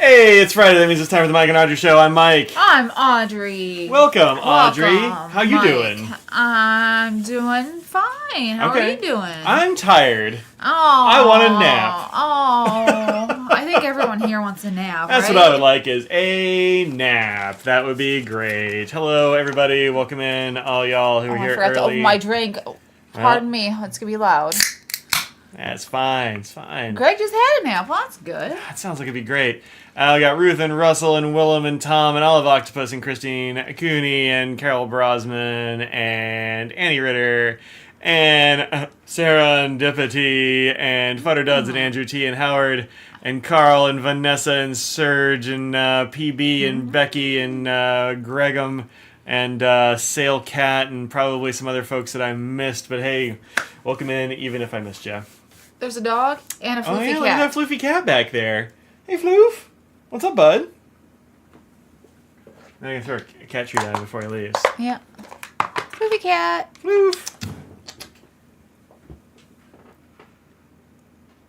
Hey, it's Friday. That means it's time for the Mike and Audrey Show. I'm Mike. I'm Audrey. Welcome, Audrey. How you Mike. doing? I'm doing fine. How are you doing? I'm tired. Oh, I want a nap. Oh, I think everyone here wants a nap. That's right? what I would like is a nap. That would be great. Hello, everybody. Welcome in, all y'all who are here I forgot to early. open my drink. Pardon me. It's gonna be loud. That's fine. It's fine. Greg just had a nap. Well, that's good. That sounds like it'd be great. We got Ruth and Russell and Willem and Tom and Olive Octopus and Christine Cooney and Carol Brosman and Annie Ritter and Sarah and Serendipity and Futter Duds and Andrew T and Howard and Carl and Vanessa and Serge and PB and Becky and Gregum and Sail Cat and probably some other folks that I missed. But hey, welcome in even if I missed you. There's a dog and a floofy Oh yeah, cat. look at that floofy cat back there. Hey, Floof. What's up, bud? I'm going to throw a cat treat at him before he leaves. Yeah. Floofy cat. Floof.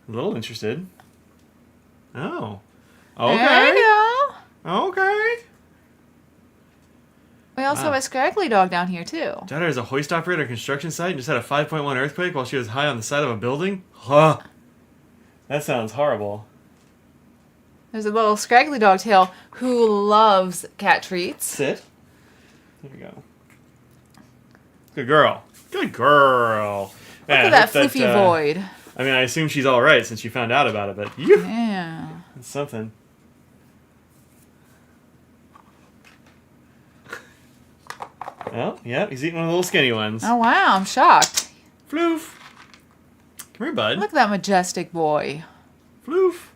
A little interested. Oh. Okay. There you go. Okay. We also have a scraggly dog down here, too. Daughter is a hoist operator at a construction site and just had a 5.1 earthquake while she was high on the side of a building? Huh. That sounds horrible. There's a little scraggly dog tail who loves cat treats. Sit. There we go. Good girl. Good girl. Look at that floofy void. I mean, I assume she's all right since you found out about it, but Yeah. it's something. Oh, yeah, he's eating one of the little skinny ones. Oh, wow. I'm shocked. Floof. Come here, bud. Look at that majestic boy. Floof.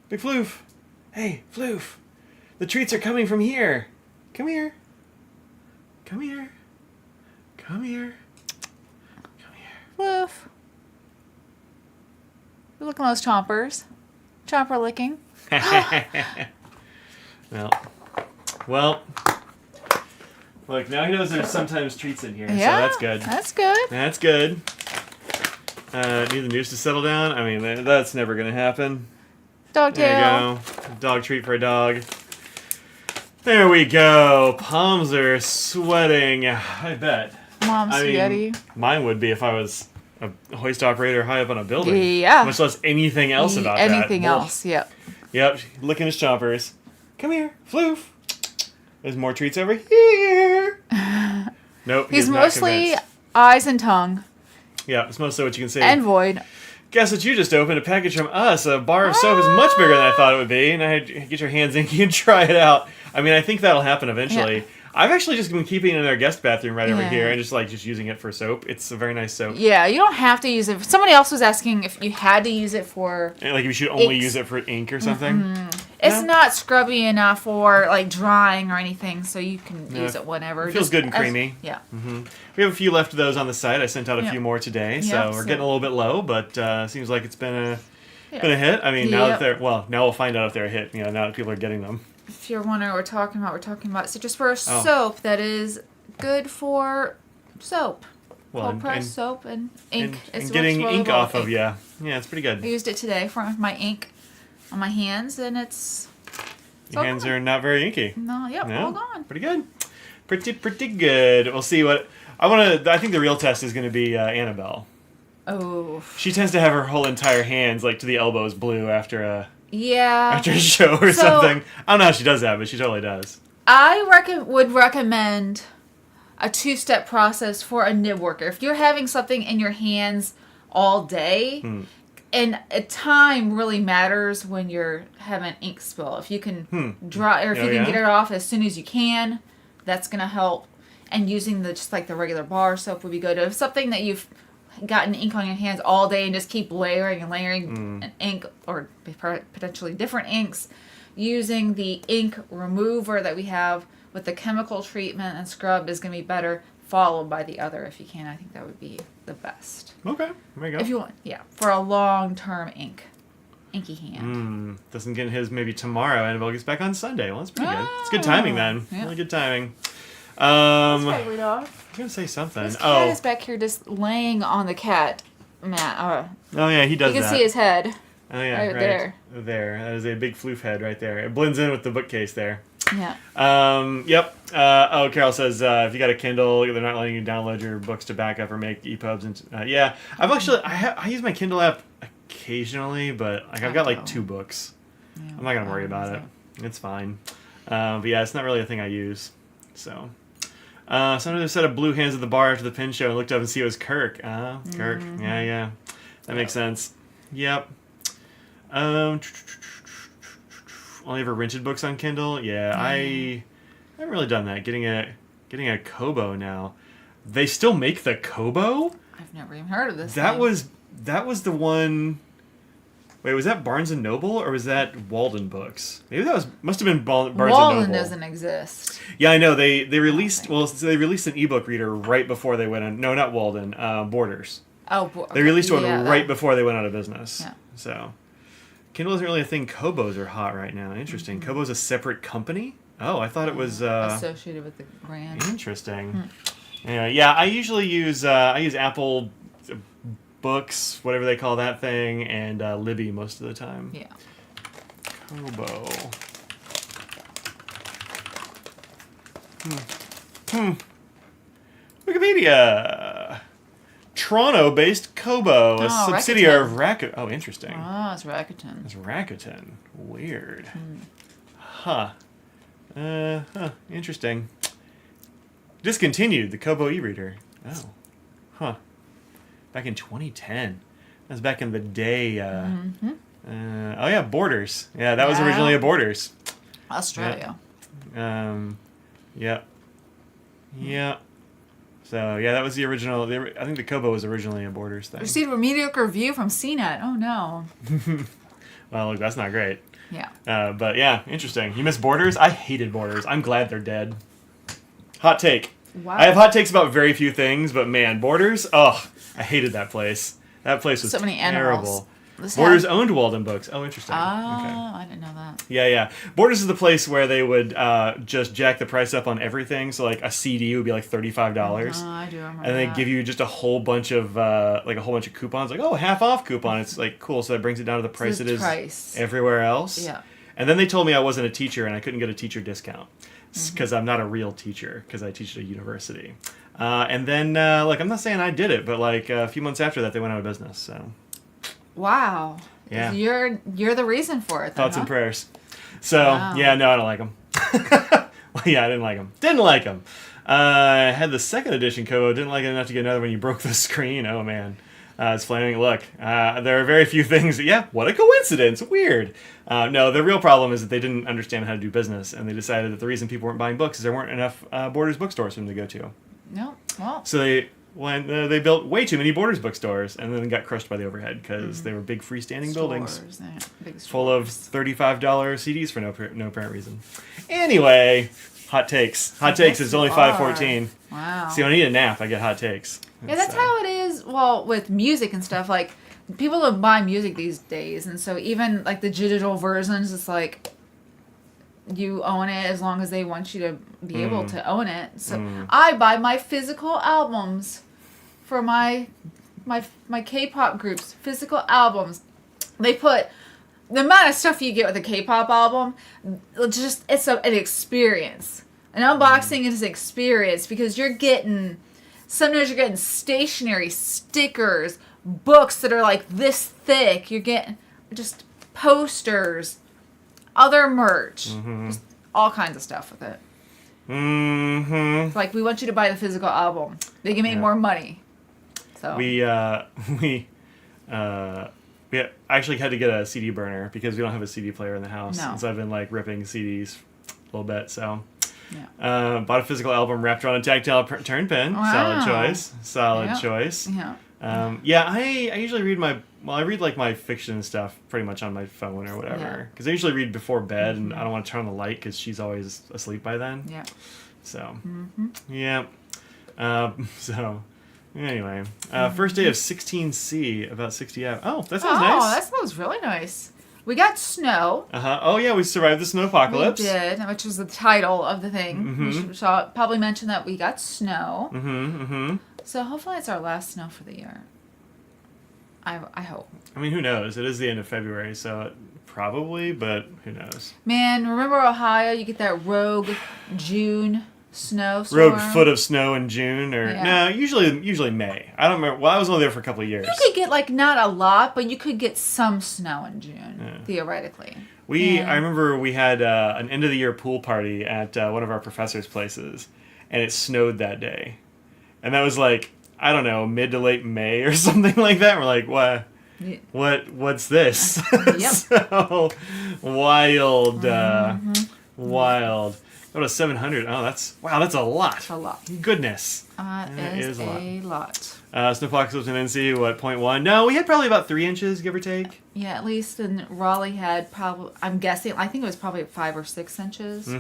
Big Floof. Hey, Floof. The treats are coming from here. Come here. Come here. Come here. Come here. Floof. You're looking at those chompers. Chomper licking. Well. Look, now he knows there's sometimes treats in here, Yeah, so that's good. That's good. That's good. Need the news to settle down? I mean, that's never going to happen. Dog tail. There you go. Dog treat for a dog. There we go. Palms are sweating. I bet. Mom spaghetti. Mine would be if I was a hoist operator high up on a building. Yeah. Much less anything else about that. Anything else, yep. Yep. Licking his chompers. Come here. Floof. There's more treats over here. Nope. He's not mostly convinced. eyes and tongue. Yeah, it's mostly what you can say. And void. Guess what you just opened? A package from us. A bar of soap is much bigger than I thought it would be. And I had to get your hands inky and try it out. I mean, I think that'll happen eventually. Yeah. I've actually just been keeping it in our guest bathroom right over Yeah. here and just using it for soap. It's a very nice soap. Yeah, you don't have to use it. Somebody else was asking if you had to use it for... And like if you should only It's- use it for ink or something. It's not scrubby enough or like drying or anything, so you can Yeah. use it whenever. It feels good and creamy. Yeah. We have a few left of those on the site. I sent out a Yeah. few more today, so Yeah, we're so- getting a little bit low, but seems like it's been a Yeah. hit. I mean, now Yep. that now we'll find out if they're a hit. Now that people are getting them. If you're wondering what we're talking about citrus burst soap that is good for soap. Cold pressed soap and ink. And getting ink off of you. Yeah, it's pretty I good. used it today for my ink on my hands, and it's Your all hands gone. are not very inky. No, yep, No? all gone. Pretty good. Pretty good. We'll see what... I think the real test is going to be Annabelle. Oh. She tends to have her whole entire hands, like, to the elbows blue after a Yeah. show or So- something. I don't know how she does that, but she totally does. I would recommend a two-step process for a nib worker. If you're having something in your hands all day, and time really matters when you're having an ink spill. If you can dry, or if you can get it off as soon as you can, that's gonna help. And using just like the regular bar soap would be good. If something that you've gotten ink on your hands all day and just keep layering and layering an ink or potentially different inks, using the ink remover that we have with the chemical treatment and scrub is going to be better, followed by the other if you can. I think that would be the best. Okay, there you go. If you want, yeah, for a long-term inky hand. Doesn't get his maybe tomorrow. Annabelle gets back on Sunday. Well, that's pretty good. It's good timing then. Yeah. Really good timing. Dog. I was going to say something. This cat is back here just laying on the cat mat. Oh, yeah, he does You that. can see his head. Oh yeah, Right there. There. That is a big floof head right there. It blends in with the bookcase there. Yeah. Yep. Carol says if you got a Kindle, they're not letting you download your books to backup or make EPUBs. And yeah, I've actually I use my Kindle app occasionally, but like I've got like 2 books. Yeah, I'm not gonna worry about it. It's fine. But yeah, it's not really a thing I use. So. Somebody said a blue hands at the bar after the pin show and looked up and see it was Kirk. Kirk. Yeah. That makes sense. Yep. Only ever rented books on Kindle. Yeah, I haven't really done that. Getting a Kobo now. They still make the Kobo? I've never even heard of this. That was the one. Wait, was that Barnes and Noble or was that Walden Books? Maybe must have been Barnes and Noble. Walden doesn't exist. Yeah, I know. They released they released an ebook reader right before they went on. No, not Walden. Borders. Oh, okay. They released one right before they went out of business. Yeah. So, Kindle isn't really a thing. Kobos are hot right now. Interesting. Kobo's a separate company? Oh, I thought it was associated with the brand. Interesting. Yeah, I usually use Apple Books, whatever they call that thing, and Libby most of the time. Yeah. Kobo. Wikipedia. Toronto-based Kobo, a subsidiary of Rakuten. Oh, interesting. Oh, it's Rakuten. It's Rakuten. Weird. Huh. Interesting. Discontinued the Kobo e-reader. Oh. Huh. Back in 2010. That was back in the day. Oh, yeah, Borders. Yeah, that was originally a Borders. Australia. Yeah. So, yeah, that was the original. I think the Kobo was originally a Borders thing. Received a mediocre review from CNET. Oh, no. Well, look, that's not great. Yeah. But, yeah, interesting. You miss Borders? I hated Borders. I'm glad they're dead. Hot take. Wow. I have hot takes about very few things, but, man, Borders? Oh, I hated that place. That place was so many terrible. Animals. Borders owned Walden Books. Oh, interesting. Oh, okay. I didn't know that. Yeah. Borders is the place where they would just jack the price up on everything. So, like, a CD would be like $35. I do remember and they that. give you just a whole bunch of coupons. Like, oh, half off coupon. It's like cool. So that brings it down to the price it is everywhere else. Yeah. And then they told me I wasn't a teacher and I couldn't get a teacher discount because I'm not a real teacher because I teach at a university. And then, I'm not saying I did it, but like a few months after that, they went out of business. So. Wow. Yeah. You're the reason for it. Then, Thoughts and prayers. So, yeah, no, I don't like them. Well, yeah, I didn't like them. Didn't like them. I had the second edition Kobo. Didn't like it enough to get another when you broke the screen. Oh, man. It's flaming. Look, there are very few things. Yeah, what a coincidence. Weird. No, the real problem is that they didn't understand how to do business, and they decided that the reason people weren't buying books is there weren't enough Borders bookstores for them to go to. No, well. So they built way too many Borders bookstores, and then got crushed by the overhead because they were big freestanding buildings full of $35 CDs for no apparent reason. Anyway, hot takes. Hot takes is only 5:14. Wow. See, when I need a nap, I get hot takes. Yeah, that's how it is. Well, with music and stuff, like people don't buy music these days, and so even like the digital versions, it's like you own it as long as they want you to be able to own it. So I buy my physical albums for my K-pop groups. Physical albums. They put the amount of stuff you get with a K-pop album. It's an experience. An unboxing is an experience because sometimes you're getting stationery, stickers, books that are like this thick. You're getting just posters, other merch, just all kinds of stuff with it. It's like, we want you to buy the physical album. They can make more money. So we actually had to get a CD burner because we don't have a CD player in the house. No. And so I've been like ripping CDs a little bit. So yeah. Bought a physical album wrapped around a tactile turn pin. Wow. Solid choice. Yeah. I usually read I read like my fiction and stuff pretty much on my phone or whatever. Because I usually read before bed and I don't want to turn on the light because she's always asleep by then. Yeah. So, yeah. So, anyway. First day of 16C, about 60 hours. Oh, that sounds nice. Oh, that sounds really nice. We got snow. Oh, yeah, we survived the snowpocalypse. We did, which was the title of the thing. We should probably mention that we got snow. So hopefully it's our last snow for the year. I hope. I mean, who knows? It is the end of February, so probably, but who knows? Man, remember Ohio? You get that rogue June snowstorm. Rogue foot of snow in June, or no, usually May. I don't remember. Well, I was only there for a couple of years. You could get like not a lot, but you could get some snow in June theoretically. I remember we had an end of the year pool party at one of our professors' places, and it snowed that day, and that was like, I don't know, mid to late May or something like that. We're like, what? Yeah. What's this? Yep. So wild, wild. Go to 700. Oh, that's a lot. That's a lot. Goodness. It is a lot. Snowpocalypse in NC, what, 0.1? No, we had probably about 3 inches, give or take. Yeah, at least in Raleigh had probably, I'm guessing, I think it was probably 5 or 6 inches.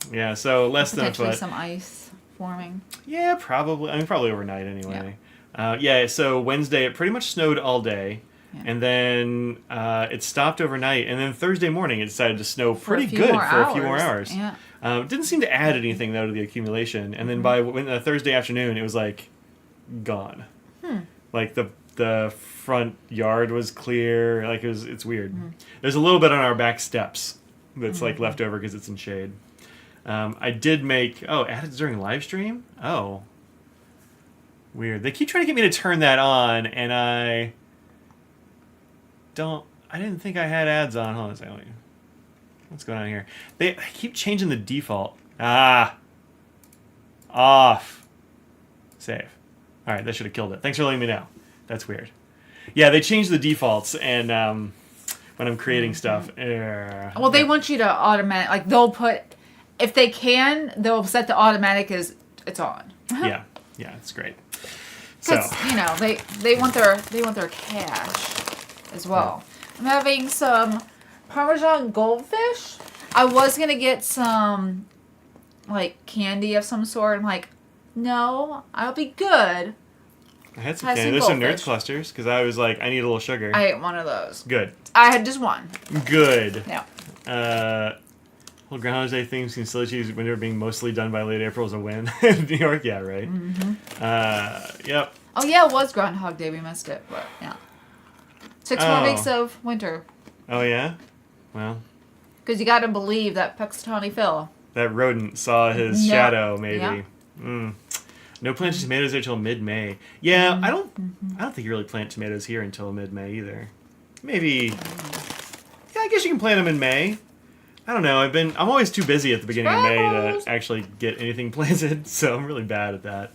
Yeah, so less than a Potentially foot. some ice forming. Yeah, probably. I mean, probably overnight anyway. So Wednesday it pretty much snowed all day. Yeah. And then it stopped overnight. And then Thursday morning it decided to snow pretty good for a few more hours. Yeah. It didn't seem to add anything, though, to the accumulation. And then by Thursday afternoon, it was, like, gone. Like, the front yard was clear. Like, it's weird. There's a little bit on our back steps that's, like, left over because it's in shade. I did make... Oh, added during live stream? Oh. Weird. They keep trying to get me to turn that on, and I didn't think I had ads on. Hold on a second. What's going on here? They keep changing the default. Off. Save. All right, that should have killed it. Thanks for letting me know. That's weird. Yeah, they changed the defaults, and when I'm creating stuff. Well, they want you to automatic, like they'll put, if they can, they'll set the automatic as it's on. Yeah, it's great. Because they want their cash as well. I'm having some Parmesan goldfish. I was gonna get some like candy of some sort. I'm like, no, I'll be good. I had some candy. There's some Nerds clusters because I was like, I need a little sugar. I ate one of those. Good. I had just one. Good. Yeah. Whole Groundhog Day theme seems silly cheese when they're being mostly done by late April is a win. New York, yeah, right. Yep. Oh yeah, it was Groundhog Day. We missed it, but yeah. 6 more weeks of winter. Oh yeah. Well. Because you got to believe that Puxatawny Phil. That rodent saw his shadow, maybe. Yeah. No planted tomatoes there until mid-May. Yeah, I don't think you really plant tomatoes here until mid-May either. Maybe. Yeah, I guess you can plant them in May. I don't know. I'm always too busy at the beginning of May to actually get anything planted, so I'm really bad at that.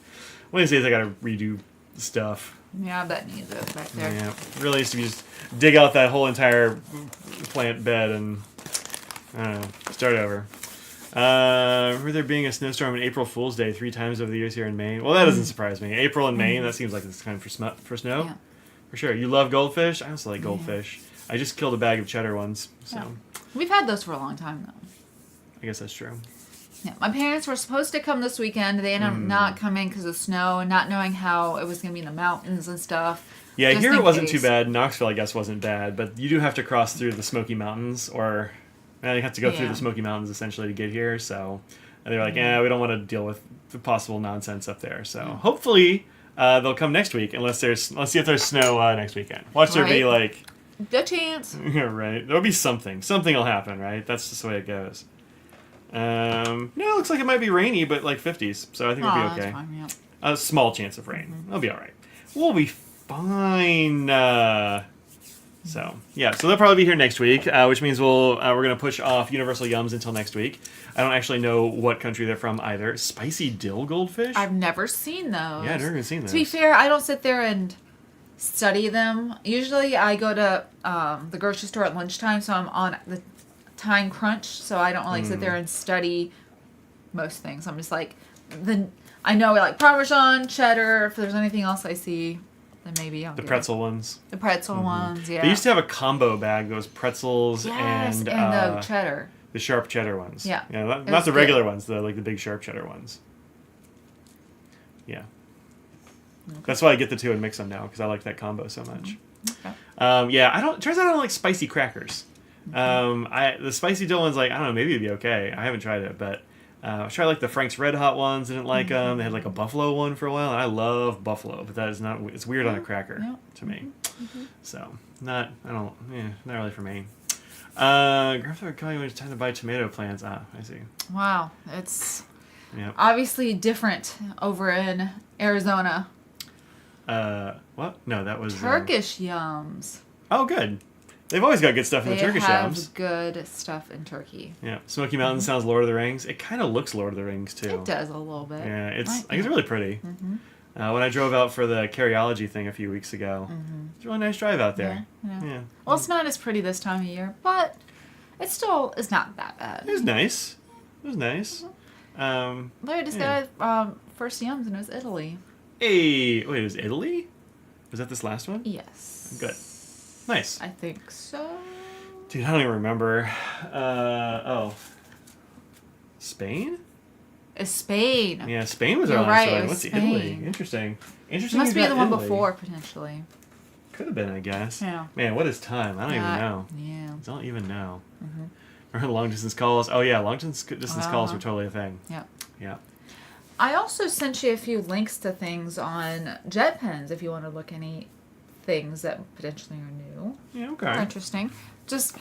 One of these days I gotta redo stuff. Yeah, that needs it back there. Yeah, really used to be just dig out that whole entire plant bed and I don't know, start over. Remember there being a snowstorm on April Fool's Day 3 times over the years here in Maine? Well, that doesn't surprise me. April and May, that seems like it's time for snow. Yeah. For sure. You love goldfish? I also like goldfish. I just killed a bag of cheddar ones, so. Yeah. We've had those for a long time, though. I guess that's true. Yeah, my parents were supposed to come this weekend. They ended up not coming because of snow and not knowing how it was going to be in the mountains and stuff. Yeah, here it wasn't too bad. Knoxville, I guess, wasn't bad. But you do have to cross through the Smoky Mountains, or you have to go through the Smoky Mountains, essentially, to get here. So they're like, we don't want to deal with the possible nonsense up there. So hopefully they'll come next week, let's see if there's snow next weekend. Watch there be, like... The chance. Yeah, right. There'll be something. Something will happen, right? That's just the way it goes. No, it looks like it might be rainy, but like 50s, so I think it'll be okay. That's fine, yeah. A small chance of rain. It'll be all right. We'll be fine. So they'll probably be here next week, which means we're gonna push off Universal Yums until next week. I don't actually know what country they're from either. Spicy dill goldfish? I've never seen those. Yeah, I've never even seen those. To be fair, I don't sit there and study them. Usually, I go to the grocery store at lunchtime, so I'm on the time crunch, so I don't sit there and study most things. I'm just like, I know like Parmesan, cheddar. If there's anything else I see, then maybe I'll the pretzel ones. The pretzel ones, yeah. They used to have a combo bag that was pretzels and the cheddar. The sharp cheddar ones. Yeah. Yeah, not the regular ones, the big sharp cheddar ones. Yeah. Okay. That's why I get the two and mix them now, because I like that combo so much. Okay. Turns out I don't like spicy crackers. The spicy dill ones, like, I don't know, maybe it'd be okay. I haven't tried it, but I tried like the Frank's Red Hot ones, didn't like them. They had like a buffalo one for a while, and I love buffalo, but that is not, it's weird on a cracker to me. So not really for me. Grandfather calling me it's time to buy tomato plants. Ah, I see. Wow, it's Yeah. obviously different over in Arizona. What? No, that was Turkish yums. Oh, good. They've always got good stuff in the Turkish They have yums. good stuff in Turkey. Yeah, Smoky Mountain sounds Lord of the Rings. It kind of looks Lord of the Rings too. It does a little bit. Yeah, I think it's really pretty. When I drove out for the Karyology thing a few weeks ago, it's a really nice drive out there. Yeah. Well, it's not as pretty this time of year, but it's not that bad. It was nice. But I just got first yums, and it was Italy. Hey, wait, it was Italy? Was that this last one? Yes. Good. Nice. I think so. Dude, I don't even remember. Spain? It's Spain. Yeah, Spain was our You're last right, one. it was What's Spain. Italy? Interesting. It must be the one before, potentially. Could have been, I guess. Yeah. Man, what is time? I don't even know. Yeah. I don't even know. Remember long distance calls? Oh yeah, long distance calls were totally a thing. Yeah. Yeah. I also sent you a few links to things on jet pens if you want to look any things that potentially are new. Yeah, Or okay. interesting. Just,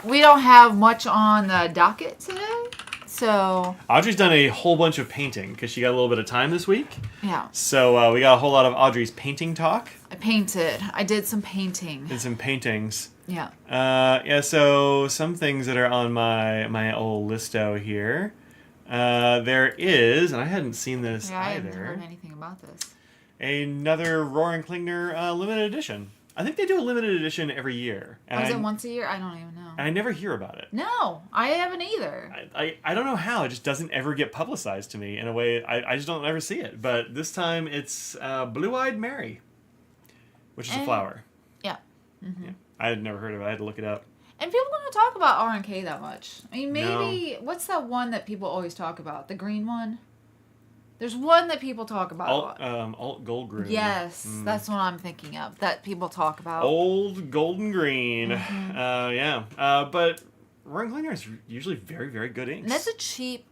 we don't have much on the docket today, so Audrey's done a whole bunch of painting because she got a little bit of time this week. yeah. So we got a whole lot of Audrey's painting talk. I painted. I did some painting. Did some paintings. Yeah. So some things that are on my old listo here. There is, and I hadn't seen this Yeah, I haven't either, heard anything about this. another Roaring Klingner limited edition. I think they do a limited edition every year. And Was it once a year? I don't even know. I never hear about it. No, I haven't either. I don't know how. It just doesn't ever get publicized to me in a way. I just don't ever see it. But this time it's Blue-Eyed Mary, which is a flower. Yeah. Yeah. I had never heard of it. I had to look it up. And people don't talk about R&K that much. I mean, maybe, what's that one that people always talk about? The green one? There's one that people talk about a lot. Alt Gold Green. Yes, that's what I'm thinking of. That people talk about. Old Golden Green. Yeah. But Roaring Klingner is usually very, very good inks. And that's a cheap.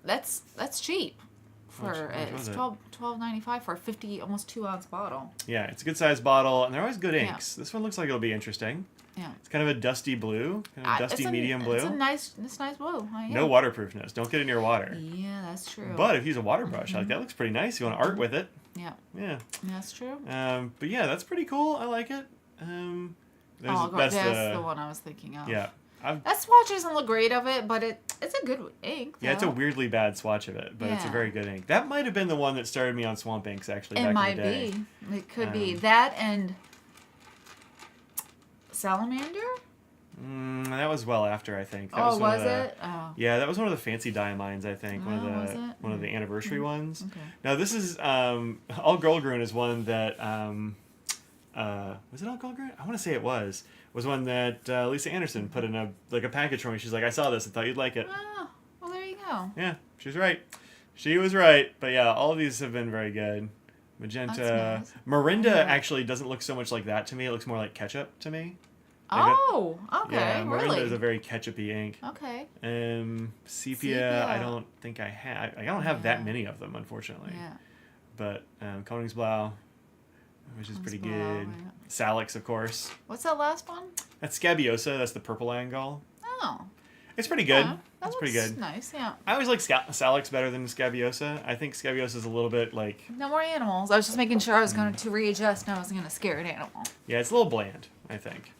That's cheap. For Much was it's it? $12.95 for a 50 almost 2-ounce bottle. Yeah, it's a good sized bottle, and they're always good inks. This one looks like it'll be interesting. Yeah. It's kind of a dusty blue, dusty medium blue. It's nice blue. No waterproofness. Don't get it near water. Yeah, that's true. But if you use a water brush, like that looks pretty nice. You want to art with it. Yeah. Yeah. That's true. But yeah, that's pretty cool. I like it. That's the one I was thinking of. Yeah. That swatch doesn't look great of it, but it's a good ink. Yeah, it's a weirdly bad swatch of it, but it's a very good ink. That might have been the one that started me on swamp inks, actually, It back might in the day. be. It could be. That and Salamander? That was well after, I think. That Was one of it? Oh. Yeah, that was one of the fancy diamonds, I think. Was it? One of the anniversary ones. Okay. Now this is All Goldgrün is one that was it All Goldgrün? I want to say it was one that Lisa Anderson put in a package for me. She's like, I saw this, I thought you'd like it. Oh, well there you go. Yeah, she was right. She was right. But yeah, all of these have been very good. Magenta. That's nice. Morinda actually doesn't look so much like that to me. It looks more like ketchup to me. Oh, okay, Yeah, Morinda really? is a very ketchup-y ink. Okay. Sepia, I don't think I have. I don't have that many of them, unfortunately. Yeah. But Koningsblau, which is pretty good. Koningsblau, yeah. Salix, of course. What's that last one? That's Scabiosa. That's the purple angle. Oh. It's pretty good. Yeah, It's pretty good. Nice, yeah. I always like Salix better than Scabiosa. I think Scabiosa is a little bit like... No more animals. I was just making sure I was going to readjust and I wasn't going to scare an animal. Yeah, it's a little bland, I think.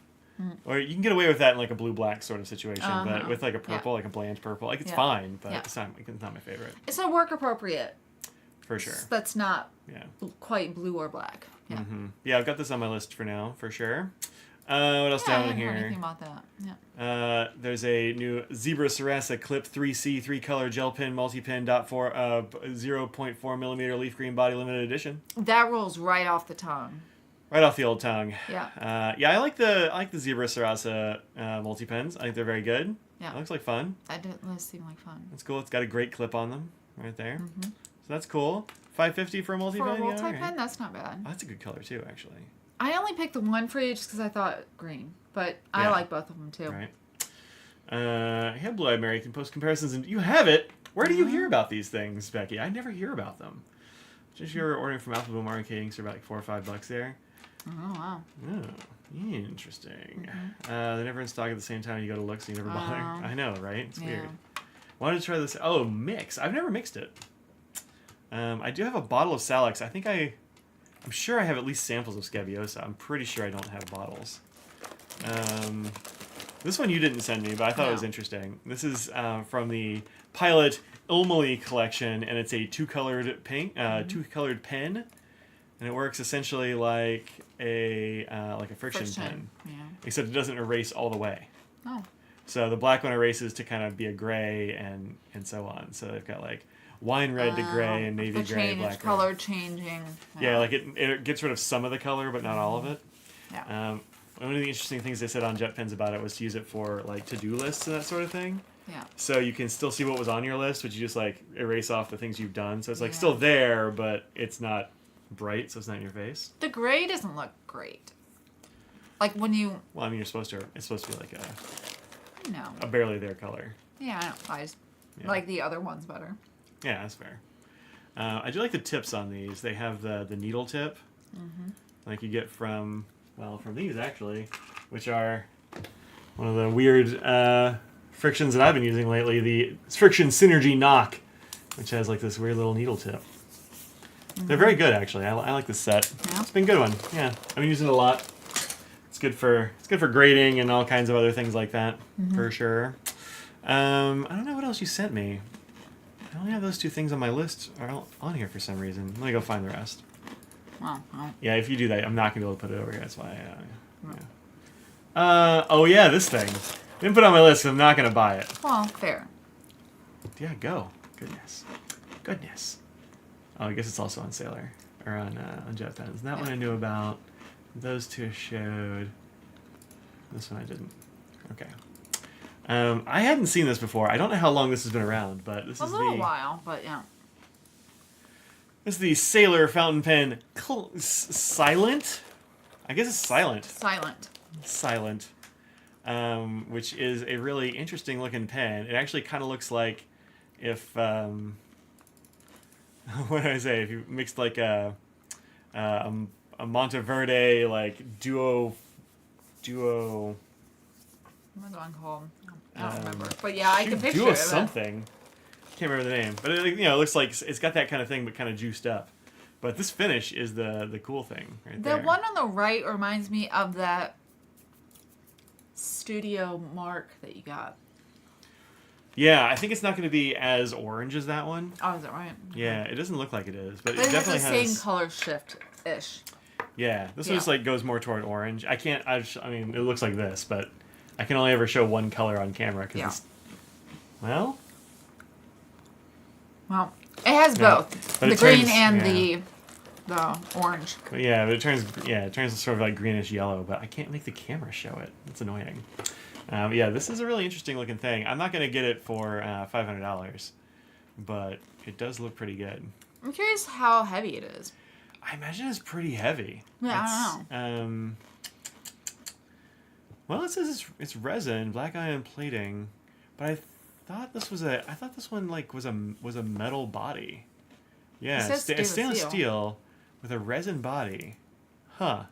Or you can get away with that in like a blue-black sort of situation, but with like a purple, like a bland purple, like it's fine, but it's not my favorite. It's a work appropriate. For sure. That's not Yeah. quite blue or black. Yeah. Yeah, I've got this on my list for now, for sure. What else down I in haven't heard here? anything about that. Yeah. There's a new Zebra Sarasa Clip 3C 3-color gel pen multi-pin dot 0.4 millimeter leaf green body limited edition. That rolls right off the tongue. Right off the old tongue. Yeah. Yeah, I like the Zebra Sarasa multi-pens. I think they're very good. Yeah. It looks like fun. Those seem like fun. That's cool. It's got a great clip on them right there. So that's cool. $5.50 for a multi-pen? For a Yeah, multi-pen, alright. that's not bad. Oh, that's a good color too, actually. I only picked the one for you just because I thought green, but I like both of them too. Right. I have Blue-Eyed Mary. You can post comparisons, and you have it. Where do you hear about these things, Becky? I never hear about them. Just you're ordering from Alpha Boom Arcade, so about like $4 or $5 there. Oh, wow. Oh, interesting. They're never in stock at the same time. You go to look, so you never bother. I know, right? It's weird. Wanted to try this. Oh, mix. I've never mixed it. I do have a bottle of Salix. I'm sure I have at least samples of Scabiosa. I'm pretty sure I don't have bottles. This one you didn't send me, but I thought it was interesting. This is from the Pilot Ilmely collection, and it's a two-colored pen, and it works essentially like a friction pen, except it doesn't erase all the way. Oh. So the black one erases to kind of be a gray and so on. So they've got like wine red to gray and navy gray, black color red. changing. Yeah, like it gets rid of some of the color, but not all of it. Yeah. One of the interesting things they said on Jet Pens about it was to use it for like to-do lists and that sort of thing. Yeah. So you can still see what was on your list, but you just like erase off the things you've done. So it's like still there, but it's not bright, so it's not in your face. The gray doesn't look great. Like when you. Well, I mean, it's supposed to be like a barely there color. Yeah, I don't. I just like the other ones better. Yeah, that's fair. I do like the tips on these. They have the needle tip, like you get from these actually, which are one of the weird frictions that I've been using lately. The Friction Synergy Knock, which has like this weird little needle tip. They're very good actually. I like this set. Yeah. It's been a good one. Yeah, I've been using it a lot. It's good for grading and all kinds of other things like that for sure. I don't know what else you sent me. I only have those two things on my list are on here for some reason. Let me go find the rest. Well. Yeah, if you do that, I'm not gonna be able to put it over here. That's why. Oh yeah, this thing. Didn't put it on my list. So I'm not gonna buy it. Well, fair. Yeah, go. Goodness. Oh, I guess it's also on Sailor or on Jet Pens. That one I knew about. Those two showed. This one I didn't. Okay. I hadn't seen this before. I don't know how long this has been around, but this is a little while, but yeah. This is the Sailor fountain pen Silent. I guess it's Silent. Silent. Which is a really interesting looking pen. It actually kind of looks like if what do I say? If you mixed like a Monteverde like duo. What's the one called? I don't remember. But yeah, I can picture duo it. Something. Can't remember the name, but it looks like it's got that kind of thing, but kind of juiced up. But this finish is the cool thing right there. The one on the right reminds me of that Studio Mark that you got. Yeah, I think it's not going to be as orange as that one. Oh, is that right? Yeah, it doesn't look like it is, but it has definitely the has same color shift-ish. Yeah, this one just like goes more toward orange. I mean, it looks like this, but I can only ever show one color on camera because it's well, it has both the green and the orange. But yeah, but it turns sort of like greenish yellow, but I can't make the camera show it. It's annoying. Yeah, this is a really interesting looking thing. I'm not going to get it for $500, but it does look pretty good. I'm curious how heavy it is. I imagine it's pretty heavy. Yeah, I don't know. Well, it says it's resin, black iron plating, but I thought this one like was a metal body. Yeah, it says stainless steel with a resin body. Huh.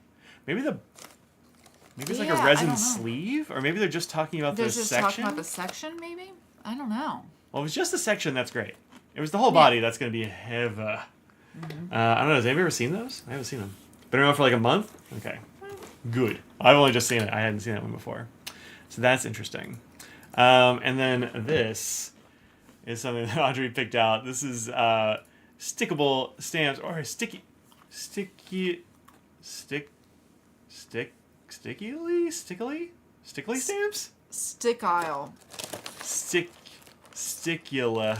Maybe it's like a resin sleeve, or maybe they're just talking about the section. Talking about the section, maybe. I don't know. Well, if it's just the section, that's great. If it was the whole body, that's going to be heavy. I don't know. Has anybody ever seen those? I haven't seen them. Been around for like a month? Okay. Good. I've only just seen it. I hadn't seen that one before. So that's interesting. And then this is something that Audrey picked out. This is stickable stamps or sticky stickily stamps? Stickile. Sticula.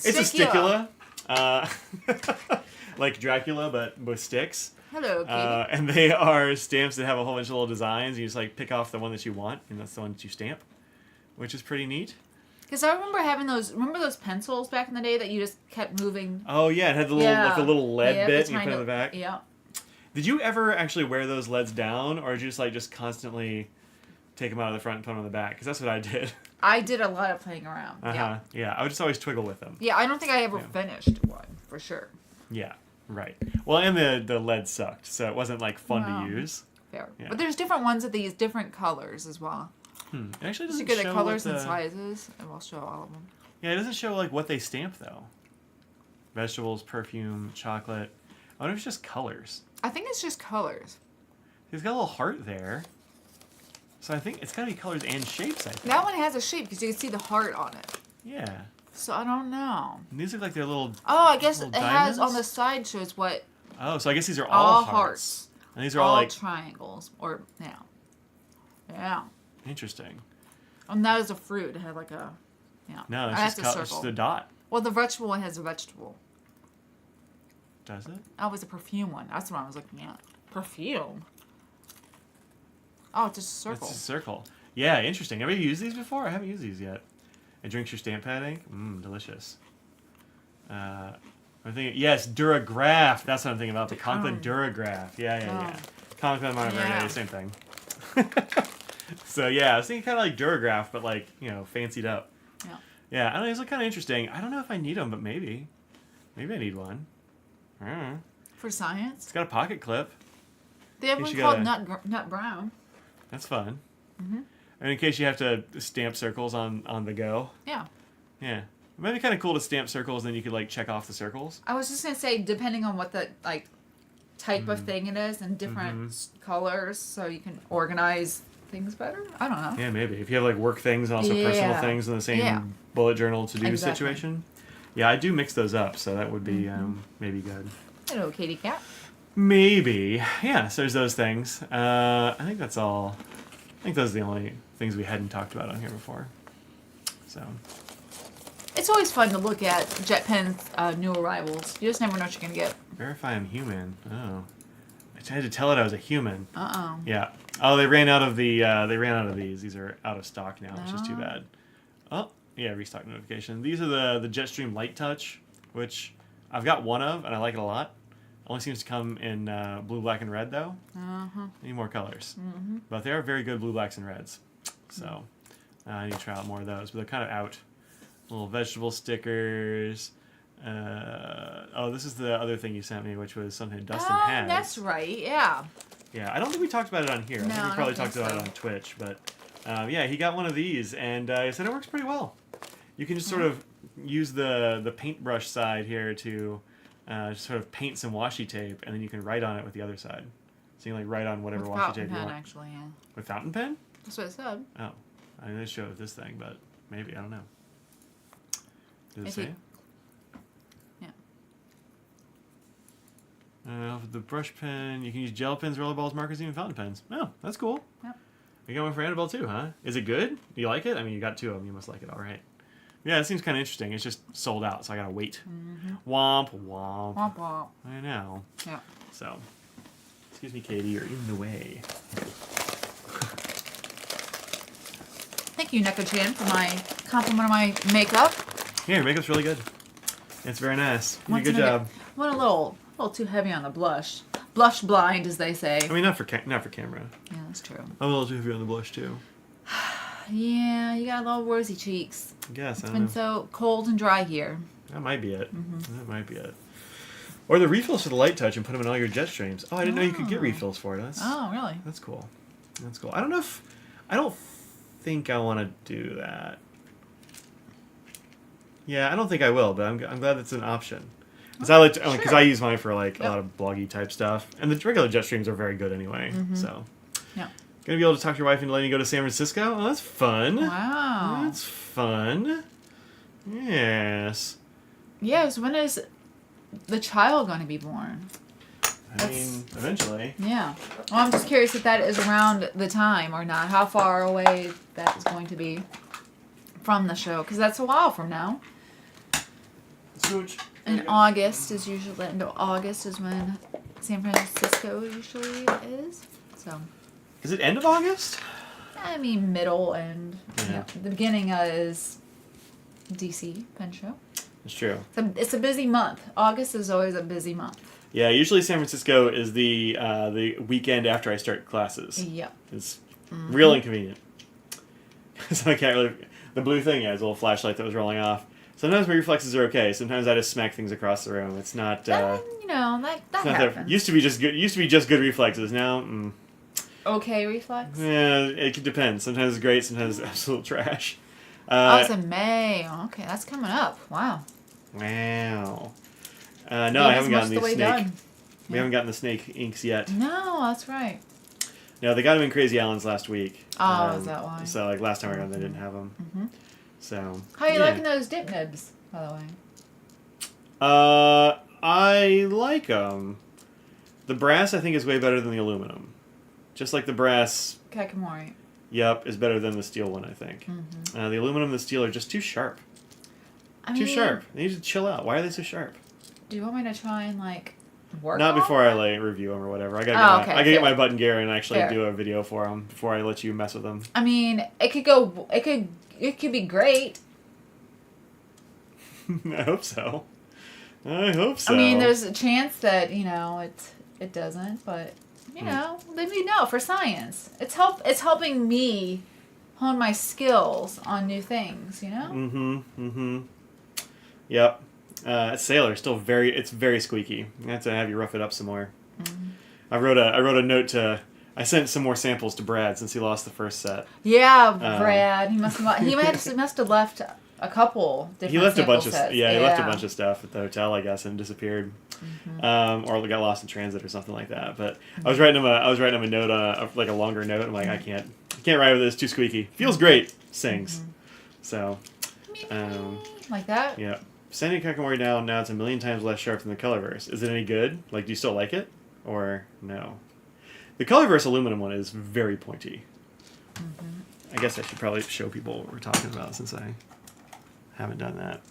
It's a sticula. Like Dracula, but with sticks. Hello, Katie. And they are stamps that have a whole bunch of little designs. You just like pick off the one that you want, and that's the one that you stamp, which is pretty neat. Because I remember having those. Remember those pencils back in the day that you just kept moving? Oh yeah, it had the little like the little lead bit and you put it in the back. Yeah. Did you ever actually wear those leads down, or did you just constantly take them out of the front and put them on the back? Because that's what I did. I did a lot of playing around. Yeah, I would just always twiggle with them. Yeah, I don't think I ever finished one for sure. Yeah. Right. Well, and the lead sucked, so it wasn't like fun Wow. to use. Fair. Yeah. But there's different ones of these, different colors as well. It actually Just doesn't get the show colors what and sizes, and we'll show all of them. Yeah, it doesn't show like what they stamp though. Vegetables, perfume, chocolate. I wonder if it's just colors. I think it's just colors. He's got a little heart there. So I think it's got to be colors and shapes, I think. That one has a shape because you can see the heart on it. Yeah. So I don't know. And these look like they're little. Oh, I guess it little has on diamonds? the side shows what Oh, so I guess these are all all hearts. And these are all like triangles. Or yeah. interesting. And that is a fruit. It had like a No, it's that's just, a it's circle. just a dot. Well, the vegetable one has a vegetable. Does it? Oh, it was a perfume one. That's what I was looking at. Perfume. Oh, it's just a circle. It's a circle. Yeah, interesting. Have you used these before? I haven't used these yet. It drinks your stamp pad ink. Delicious. I'm thinking, yes, Duragraph. That's what I'm thinking about. The Conklin Duragraph. Yeah. Conklin Monogram, same thing. So yeah, I was thinking kind of like Duragraph, but like, fancied up. Yeah. Yeah, I don't know. These look kind of interesting. I don't know if I need them, but maybe. Maybe I need one. I don't know. For science. It's got a pocket clip. They have In one case you called gotta- nut brown. That's fun. Mm-hmm. And in case you have to stamp circles on the go. Yeah. Yeah. It might be kind of cool to stamp circles, then you could like check off the circles. I was just gonna say, depending on what the type of thing it is, and different colors, so you can organize things better. I don't know. Yeah, maybe. If you have like work things and also personal Yeah. things in the same Yeah. bullet journal to do Exactly. situation. Yeah, I do mix those up, so that would be maybe good. Hello, kitty cat. Maybe. Yeah, so there's those things. I think that's all. I think those are the only things we hadn't talked about on here before. So. It's always fun to look at JetPen's new arrivals. You just never know what you're gonna get. Verify I'm human. Oh. I had to tell it I was a human. Uh-oh. Yeah. Oh, they ran out of these. These are out of stock now, which is too bad. Oh, yeah, restock notification. These are the Jetstream Light Touch, which I've got one of, and I like it a lot. Only seems to come in blue, black, and red, though. Need more colors. But they are very good blue, blacks, and reds. So I need to try out more of those. But they're kind of out. Little vegetable stickers. This is the other thing you sent me, which was something Dustin has. That's right. Yeah. Yeah, I don't think we talked about it on here. I think we I probably don't talked think about it on Twitch. But yeah, he got one of these, and he said it works pretty well. You can just sort of use the paintbrush side here to just sort of paint some washi tape, and then you can write on it with the other side. So you can like write on whatever With washi fountain tape you pen, want. actually, yeah. With fountain pen? That's what it said. Oh, I didn't show it with this thing, but maybe, I don't know. Does it If say you- it? Yeah. With the brush pen, you can use gel pens, roller balls, markers, even fountain pens. Oh, that's cool. Yep. You got one for Annabelle too, huh? Is it good? Do you like it? I mean, you got two of them. You must like it, all right. Yeah, it seems kind of interesting. It's just sold out, so I gotta wait. Womp womp. Womp womp. I know. Yeah. So, excuse me, Katie, you're in the way. Thank you, Neko-chan, for my compliment on my makeup. Yeah, your makeup's really good. It's very nice. You did a Once good again, job. Went a little too heavy on the blush. Blush blind, as they say. I mean, not for camera. Yeah, that's true. I'm a little too heavy on the blush too. Yeah, you got little rosy cheeks. I guess. I It's don't been know. so cold and dry here. That might be it. That might be it. Or the refills for the light touch and put them in all your jet streams. Oh, I didn't know you could get refills for it. Oh, really? That's cool. That's cool. I don't think I want to do that. Yeah, I don't think I will, but I'm glad it's an option. Because I use mine for like a lot of bloggy type stuff, and the regular jet streams are very good anyway. So, Yeah. gonna be able to talk to your wife into letting you go to San Francisco. Oh, that's fun. Wow. That's fun. Yes. Yes, when is the child going to be born? I mean, eventually. Yeah. Well, I'm just curious if that is around the time or not. How far away that is going to be from the show. Because that's a while from now. Smooch. In August is usually, the end of August is when San Francisco usually is. So, Is it end of August? I mean, middle and Yeah. the beginning is DC Pen Show. It's true. So it's a busy month. August is always a busy month. Yeah, usually San Francisco is the weekend after I start classes. Yep. It's real inconvenient. So I can't really... The blue thing, yeah, is a little flashlight that was rolling off. Sometimes my reflexes are okay. Sometimes I just smack things across the room. It's not. That It's not happens. that. Used to be just good. Used to be just good reflexes. Now, Okay, reflex. yeah, it could depend. Sometimes it's great. Sometimes it's absolute trash. It's in May. Okay, that's coming up. Wow. Wow. No, I haven't gotten these snake. Done. We haven't gotten the snake inks yet. No, that's right. No, they got them in Crazy Allen's last week. Oh, is that why? So like last time around, they didn't have them. Mm-hmm. So. How are you liking those dip nibs, by the way? I like them. The brass, I think, is way better than the aluminum. Just like the brass. Kakimori. Yep, is better than the steel one, I think. Mm-hmm. The aluminum and the steel are just too sharp. Too sharp. They need to chill out. Why are they so sharp? Do you want me to try and work? Not on before them? I review them or whatever. I gotta get my button gear and actually Fair. do a video for them before I let you mess with them. I mean, it could go. It could be great. I hope so. I hope so. I mean, there's a chance that it doesn't, but let me know for science. It's helping me hone my skills on new things. Yep. Sailor still it's very squeaky. I have to have you rough it up some more. Mm-hmm. I wrote a note I sent some more samples to Brad since he lost the first set. Yeah, Brad. He must have left a couple different. He left a bunch sets. he left a bunch of stuff at the hotel, I guess, and disappeared, or got lost in transit or something like that. But I was writing him a note, a longer note. I'm like, I can't write with this. Too squeaky. Feels great. Sings. So, like that. Yeah. Sending Kakimori down now, it's 1,000,000 times less sharp than the Colorverse. Is it any good? Like, do you still like it, or no? The Colorverse aluminum one is very pointy. I guess I should probably show people what we're talking about since I haven't done that.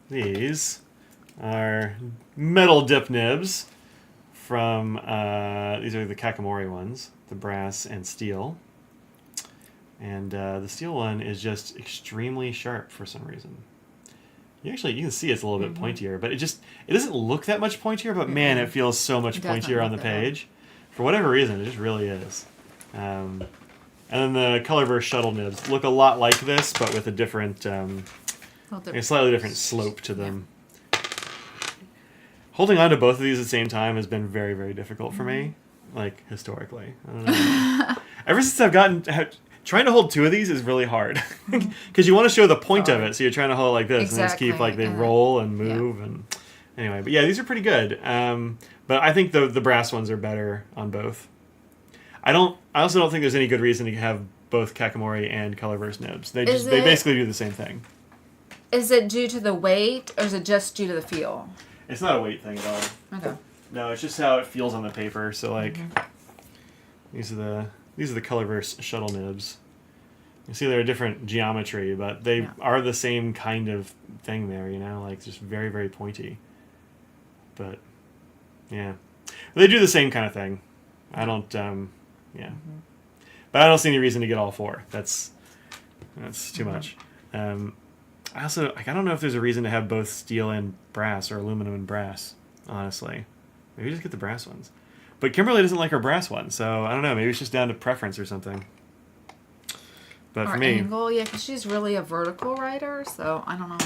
These are metal dip nibs from, these are the Kakimori ones, the brass and steel. And the steel one is just extremely sharp for some reason. You can see it's a little bit pointier, but it doesn't look that much pointier, but man, it feels so much pointier on the page. For whatever reason, it just really is. And then the Colorverse shuttle nibs look a lot like this, but with a different, a slightly different slope to them. Holding on to both of these at the same time has been very, very difficult for me, like historically. I don't know. Ever since trying to hold two of these is really hard because you want to show the point of it, so you're trying to hold it like this and just keep they roll and move and anyway. But yeah, these are pretty good. But I think the brass ones are better on both. I also don't think there's any good reason to have both Kakimori and Colorverse nibs. They basically do the same thing. Is it due to the weight or is it just due to the feel? It's not a weight thing at all. Okay. No, it's just how it feels on the paper. So these are the Colorverse shuttle nibs. You see they're a different geometry, but they are the same kind of thing there, just very, very pointy. But, yeah. They do the same kind of thing. I don't, But I don't see any reason to get all four. That's too much. I don't know if there's a reason to have both steel and brass or aluminum and brass, honestly. Maybe just get the brass ones. But Kimberly doesn't like her brass one, so I don't know. Maybe it's just down to preference or something. But for me, angle, because she's really a vertical writer, so I don't know.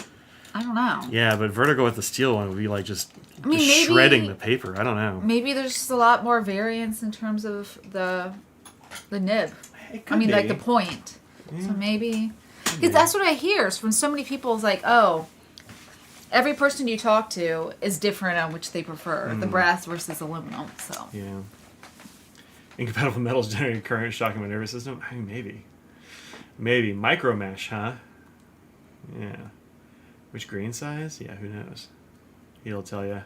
Yeah, but vertical with the steel one would be just shredding the paper. I don't know. Maybe there's just a lot more variance in terms of the nib. Like the point. Yeah. So maybe because that's what I hear from so many people. Is like, oh, every person you talk to is different on which they prefer, the brass versus aluminum. So yeah, incompatible metals generating current shocking my nervous system. I mean, maybe micro mesh, huh? Yeah. Which grain size? Yeah, who knows? He'll tell you.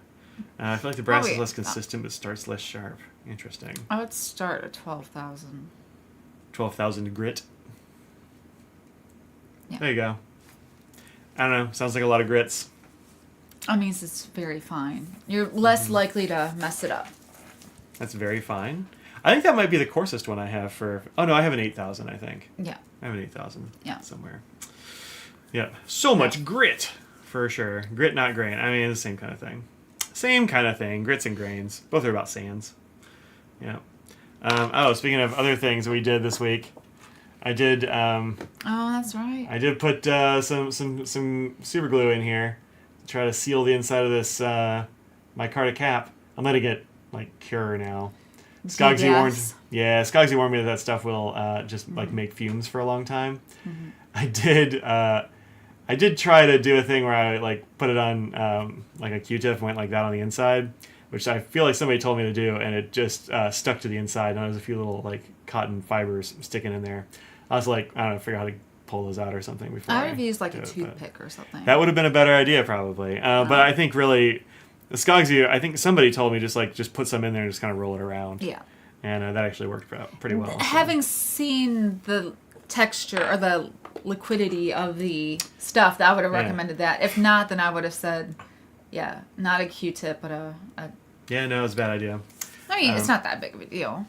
I feel like the brass is less consistent, but starts less sharp. Interesting. I would start at 12,000. 12,000 grit. Yeah. There you go. I don't know. Sounds like a lot of grits. I mean, it's very fine. You're less likely to mess it up. That's very fine. I think that might be the coarsest one I have for... Oh, no, I have an 8,000, I think. Yeah. I have an 8,000 somewhere. Yeah. So much grit, for sure. Grit, not grain. I mean, it's the same kind of thing. Same kind of thing. Grits and grains. Both are about sands. Yeah. Speaking of other things we did this week, I did. Oh, that's right. I did put some super glue in here to try to seal the inside of this micarta cap. I'm letting it cure now. Skogsy warned me that stuff will just make fumes for a long time. Mm-hmm. I did try to do a thing where I put it on a Q-tip and went like that on the inside, which I feel like somebody told me to do, and it just stuck to the inside, and there was a few little cotton fibers sticking in there. I was I don't know, figure out how to pull those out or something before. I would have used a toothpick or something. That would have been a better idea probably. But I think really the Skogsy, I think somebody told me just put some in there and just kind of roll it around. Yeah. And that actually worked pretty well. Having seen the texture or the liquidity of the stuff, I would have recommended that. If not, then I would have said, not a Q-tip, but a... Yeah, no, it's a bad idea. I mean, it's not that big of a deal.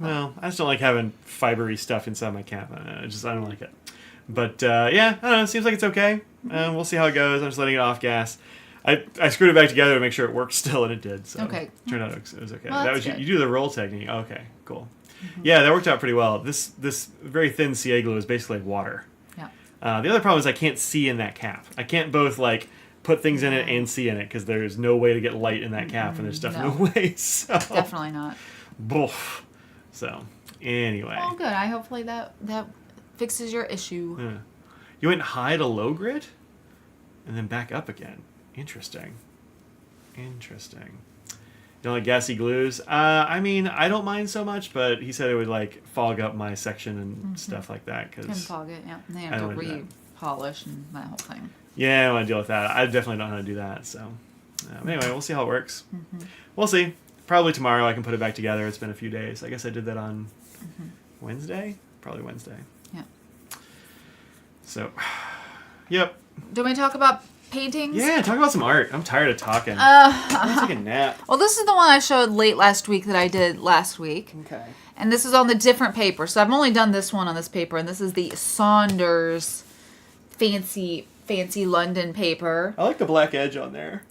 Well, I just don't like having fibery stuff inside my cap. I don't like it. But, I don't know. It seems like it's okay. We'll see how it goes. I'm just letting it off gas. I screwed it back together to make sure it worked still, and it did. So okay. Turned out it was okay. Well, that was good. You do the roll technique. Okay, cool. Mm-hmm. Yeah, that worked out pretty well. This very thin CA glue is basically water. Yeah. The other problem is I can't see in that cap. I can't both put things in it and see in it because there's no way to get light in that cap, and there's definitely no way. So definitely not. Boof. So anyway. Oh, good. Hopefully that fixes your issue. Yeah. You went high to low grit, and then back up again. Interesting. You don't like gassy glues? I mean, I don't mind so much, but he said it would fog up my section and stuff like that. Can fog it, yeah. And they have to re-polish and that whole thing. Yeah, I don't want to deal with that. I definitely don't know how to do that. So anyway, we'll see how it works. Mm-hmm. We'll see. Probably tomorrow I can put it back together. It's been a few days. I guess I did that on Wednesday? Probably Wednesday. Yeah. So, yep. Do we talk about paintings? Yeah, talk about some art. I'm tired of talking. I'm taking a nap. Well, this is the one I showed late last week that I did last week. Okay. And this is on the different paper. So I've only done this one on this paper, and this is the Saunders fancy London paper. I like the black edge on there.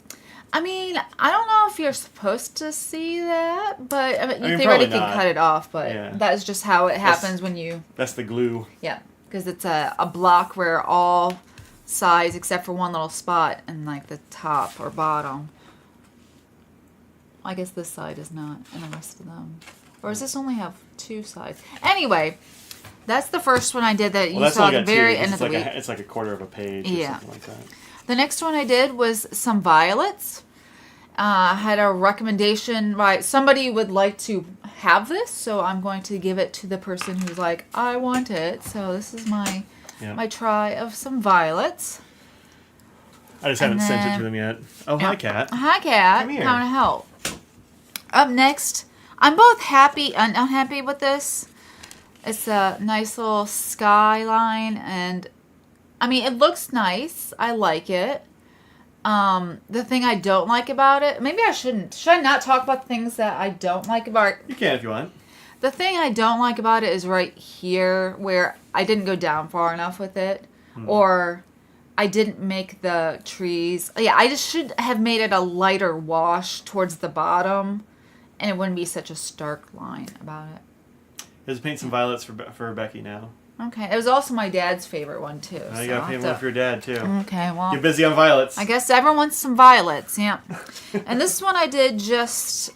I mean, I don't know if you're supposed to see that, but you mean, theoretically can cut it off, but that is just how it happens when you... That's the glue. Yeah, because it's a block where all sides, except for one little spot in the top or bottom. I guess this side is not, and the rest of them. Or does this only have two sides? Anyway, that's the first one I did that you saw at the very end of the week. It's like a quarter of a page or something like that. The next one I did was some violets. I had a recommendation by somebody would like to have this, so I'm going to give it to the person who's like, I want it. So this is my try of some violets. I just haven't sent it to them yet. Oh, hi, Kat. Hi, Kat. Come here. How to help? Up next, I'm both happy and unhappy with this. It's a nice little skyline, and I mean, it looks nice. I like it. The thing I don't like about it, maybe I shouldn't. Should I not talk about the things that I don't like about it? You can if you want. The thing I don't like about it is right here where I didn't go down far enough with it. Or I didn't make the trees. Yeah, I just should have made it a lighter wash towards the bottom. And it wouldn't be such a stark line about it. Let's paint some violets for Becky now. Okay. It was also my dad's favorite one, too. You gotta paint one for your dad, too. Okay, well. Get busy on violets. I guess everyone wants some violets, yeah. And this one I did just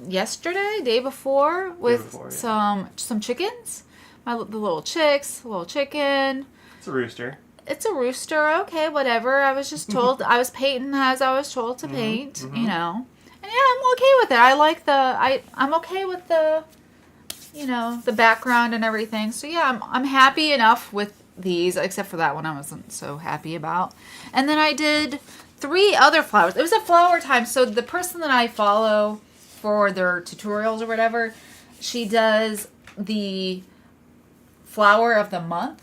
yesterday, day before, with some chickens. The little chicks, a little chicken. It's a rooster. It's a rooster, okay, whatever. I was just told, I was painting as I was told to paint, you know. And yeah, I'm okay with it. I'm okay with the, the background and everything. So yeah, I'm happy enough with these, except for that one I wasn't so happy about. And then I did 3 other flowers. It was a flower time, so the person that I follow for their tutorials or whatever, she does the flower of the month.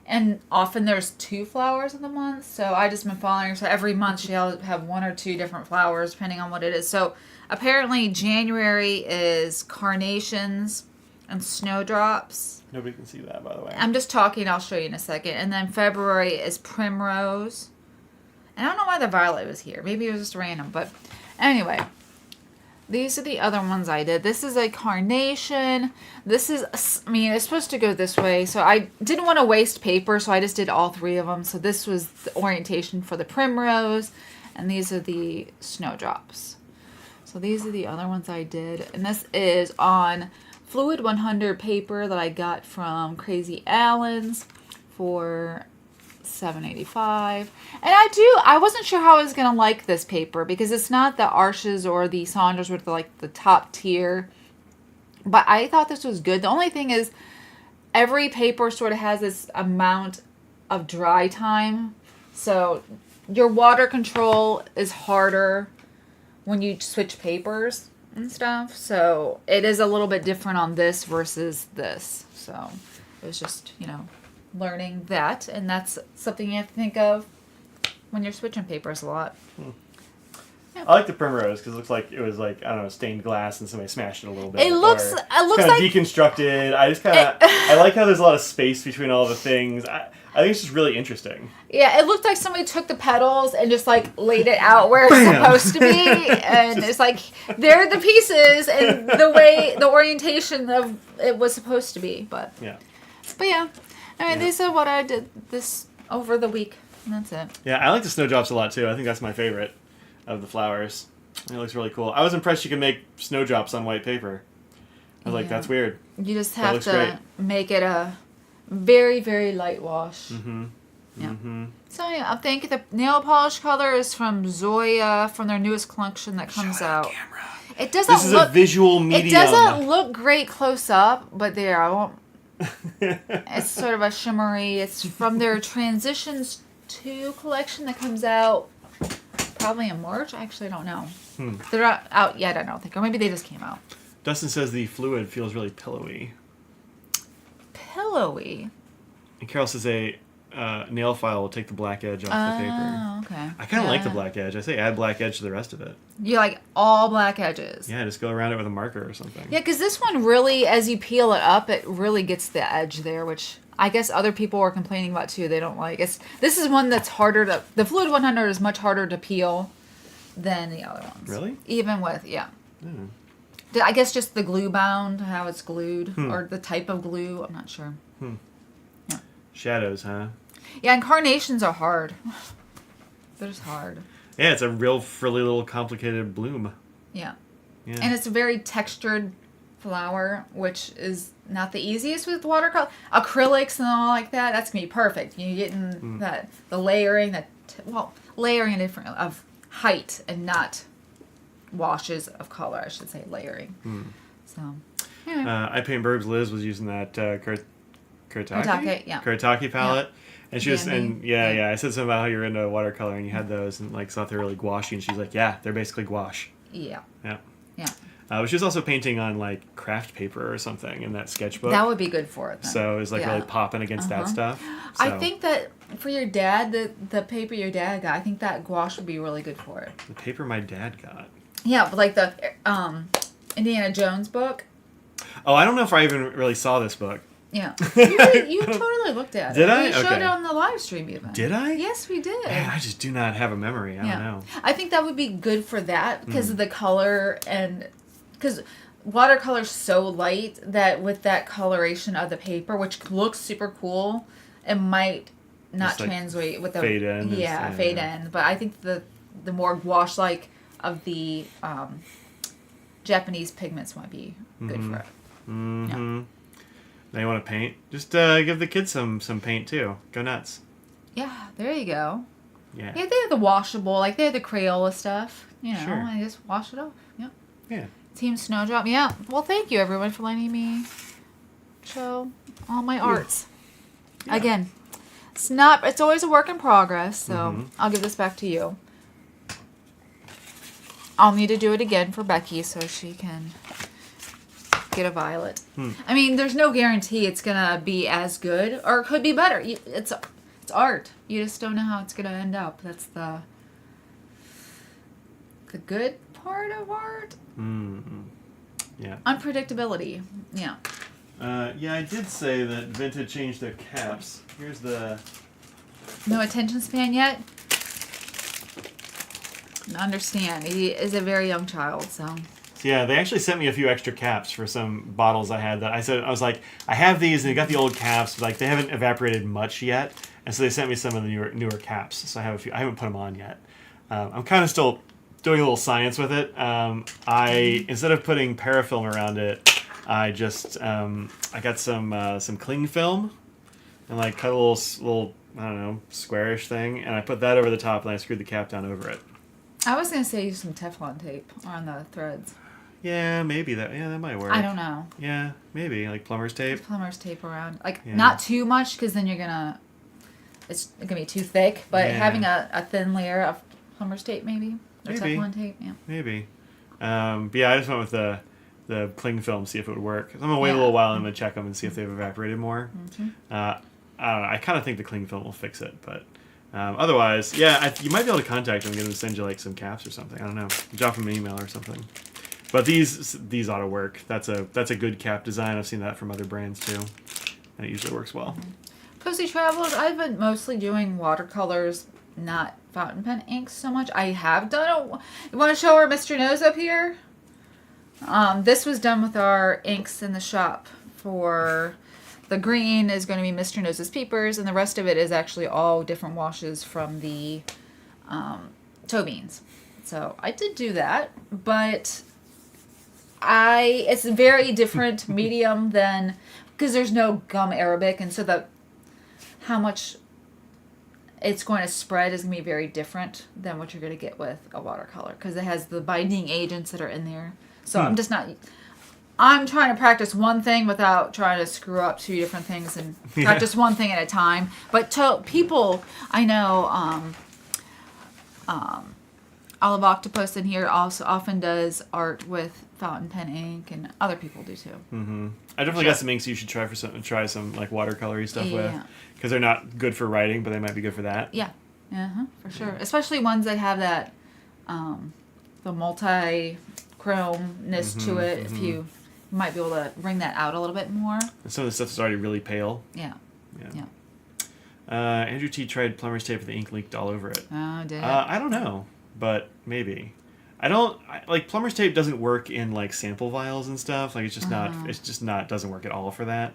And often there's 2 flowers of the month. So I just been following her. So every month she'll have 1 or 2 different flowers depending on what it is. So apparently January is carnations and snowdrops. Nobody can see that, by the way. I'm just talking. I'll show you in a second. And then February is primrose. And I don't know why the violet was here. Maybe it was just random. But anyway, These are the other ones I did. This is a carnation. This is, I mean, it's supposed to go this way. So I didn't want to waste paper, so I just did all 3 of them. So this was the orientation for the primrose. And these are the snowdrops. So these are the other ones I did. And this is on Fluid 100 paper that I got from Crazy Allen's for $7.85. And I wasn't sure how I was gonna like this paper because it's not the Arches or the Saunders with the top tier, but I thought this was good. The only thing is every paper sort of has this amount of dry time, so your water control is harder when you switch papers and stuff, so it is a little bit different on this versus this. So it was just, learning that, and that's something you have to think of when you're switching papers a lot. Yeah. I like the primrose because it looks like it was I don't know, stained glass and somebody smashed it a little bit. It looks kind of like deconstructed. I just kind of I like how there's a lot of space between all the things. I think it's just really interesting. Yeah, it looked like somebody took the petals and just laid it out where it's supposed to be, and it's they're the pieces and the orientation of it was supposed to be. But yeah. I mean, these are what I did this over the week, and that's it. Yeah, I like the snowdrops a lot too. I think that's my favorite of the flowers. It looks really cool. I was impressed you could make snowdrops on white paper. I was like, that's weird. You just have to make it a very, very light wash. Mm-hmm. Yeah. Mm-hmm. So I think the nail polish color is from Zoya, from their newest collection that comes out. Camera. It doesn't This is a visual medium. It doesn't look great close up, but I won't. It's sort of a shimmery. It's from their Transitions 2 collection that comes out probably in March. I actually don't know. They're not out yet, I don't think. Or maybe they just came out. Dustin says the fluid feels really pillowy. Pillowy? And Carol says a nail file will take the black edge off the paper. Oh, okay. I kind of like the black edge. I say add black edge to the rest of it. You like all black edges? Yeah, just go around it with a marker or something. Yeah, because this one really, as you peel it up, it really gets the edge there, which I guess other people are complaining about too. They don't like. This is one that's harder to. The Fluid 100 is much harder to peel than the other ones. Really? Even with I guess just the glue bound, how it's glued, or the type of glue. I'm not sure. Yeah. Shadows, huh? Yeah, and carnations are hard. They're just hard. Yeah, it's a real frilly little complicated bloom. Yeah. Yeah. And it's a very textured flower, which is not the easiest with watercolor. Acrylics and all like that, that's going to be perfect. You're getting the layering, layering of height and not washes of color, I should say, layering. So, yeah. I Paint Burbs Liz was using that Kuretake palette. Yeah. And she was, I said something about how you're into watercolor and you had those and thought they were really gouache, and she's like, yeah, they're basically gouache. Yeah. Yeah. Yeah. But she was also painting on craft paper or something in that sketchbook. That would be good for it then. So it was really popping against that stuff. So. I think that for your dad, the paper your dad got, I think that gouache would be really good for it. The paper my dad got? Yeah, but the Indiana Jones book. Oh, I don't know if I even really saw this book. Yeah. You totally looked at it. Did I? We showed it on the live stream even. Did I? Yes, we did. Man, I just do not have a memory. I don't know. I think that would be good for that because of the color, and because watercolor's so light that with that coloration of the paper, which looks super cool, it might not translate with the fade in. Fade in. But I think the more gouache-like of the Japanese pigments might be good for it. Mm-hmm. Yeah. Now you want to paint? Just give the kids some paint too. Go nuts. Yeah, there you go. Yeah. Yeah, they have the washable, they have the Crayola stuff. Sure. And just wash it off. Yep. Yeah. Team Snowdrop. Yeah. Well, thank you everyone for letting me show all my arts. Yeah. Again, it's always a work in progress, so I'll give this back to you. I'll need to do it again for Becky so she can get a violet. I mean, there's no guarantee it's gonna be as good, or it could be better. It's art. You just don't know how it's gonna end up. That's the good part of art. Yeah. Unpredictability. Yeah. Yeah, I did say that Vintage changed their caps. Here's the... No attention span yet? I understand. He is a very young child, so... So yeah, they actually sent me a few extra caps for some bottles I had that I was like, I have these and they got the old caps, but like they haven't evaporated much yet, and so they sent me some of the newer caps. So I have a few. I haven't put them on yet. I'm kind of still doing a little science with it. I instead of putting parafilm around it, I just I got some cling film and like cut a little I don't know squarish thing, and I put that over the top, and I screwed the cap down over it. I was gonna say use some Teflon tape on the threads. Yeah, maybe that might work. I don't know. Yeah, maybe like plumber's tape. There's plumber's tape around, like Yeah. not too much, because then it's gonna be too thick. But having a thin layer of plumber's tape, maybe or Maybe. Teflon tape, yeah. Maybe. But yeah, I just went with the cling film, see if it would work. I'm gonna wait a little while and I'm gonna check them and see if they've evaporated more. Mm-hmm. I don't know. I kind of think the cling film will fix it, but otherwise, yeah, you might be able to contact them and get them to send you like some caps or something. I don't know. Drop them an email or something. But these ought to work. That's a good cap design. I've seen that from other brands too, and it usually works well. Cozy Travelers, I've been mostly doing watercolors, not fountain pen inks so much. I have done You want to show our Mr. Nose up here? This was done with our inks in the shop. For the green is going to be Mr. Nose's Peepers, and the rest of it is actually all different washes from the toe beans. So I did do that, but it's a very different medium than, because there's no gum Arabic, and so how much it's going to spread is going to be very different than what you're going to get with a watercolor, because it has the binding agents that are in there. So I'm trying to practice one thing without trying to screw up two different things, and practice one thing at a time. But people, I know, Olive Octopus in here also often does art with fountain pen ink, and other people do too. Mm-hmm. I definitely got some inks you should try some like watercolory stuff with, because they're not good for writing, but they might be good for that. Yeah, for sure. Especially ones that have that the multi-chrome-ness to it. If you might be able to bring that out a little bit more. And some of the stuff is already really pale. Yeah. Andrew T tried plumber's tape with the ink leaked all over it. Oh, did it? I don't know, but maybe. Like plumber's tape doesn't work in like sample vials and stuff. Like it's just not doesn't work at all for that.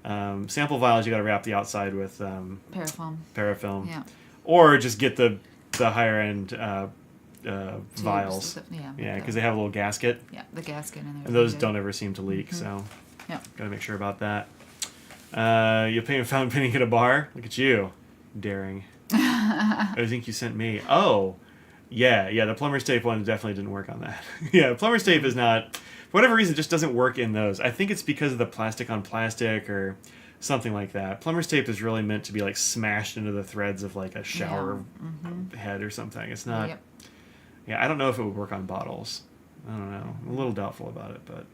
Sample vials you got to wrap the outside with paraffin. Yeah. Or just get the higher end vials. Yeah, because they have a little gasket. Yeah, the gasket in there. And those don't ever seem to leak, so gotta make sure about that. You paying fountain penning at a bar? Look at you, daring. I think you sent me. Oh, yeah. The plumber's tape one definitely didn't work on that. Yeah, plumber's tape is not, for whatever reason, just doesn't work in those. I think it's because of the plastic on plastic or something like that. Plumber's tape is really meant to be like smashed into the threads of like a shower head or something. It's not. Yep. Yeah, I don't know if it would work on bottles. I don't know. I'm a little doubtful about it, but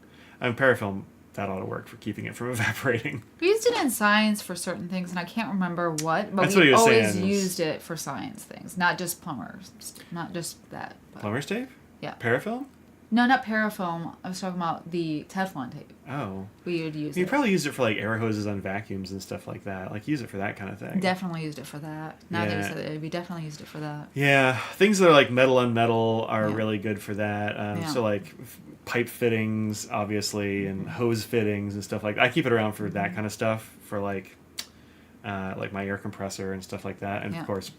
parafilm, that ought to work for keeping it from evaporating. We used it in science for certain things, and I can't remember what, but That's what we he was always saying. used it for science things, not just plumbers, not just that. But. Plumber's tape? Yeah. Parafilm? No, not parafilm. I was talking about the Teflon tape. Oh. We would use it. You probably used it for like air hoses on vacuums and stuff like that. Like use it for that kind of thing. Definitely used it for that. Now that you said it, we definitely used it for that. Yeah, things that are like metal on metal are really good for that. So like pipe fittings, obviously, and hose fittings and stuff like that. I keep it around for that kind of stuff, for like my air compressor and stuff like that, and of course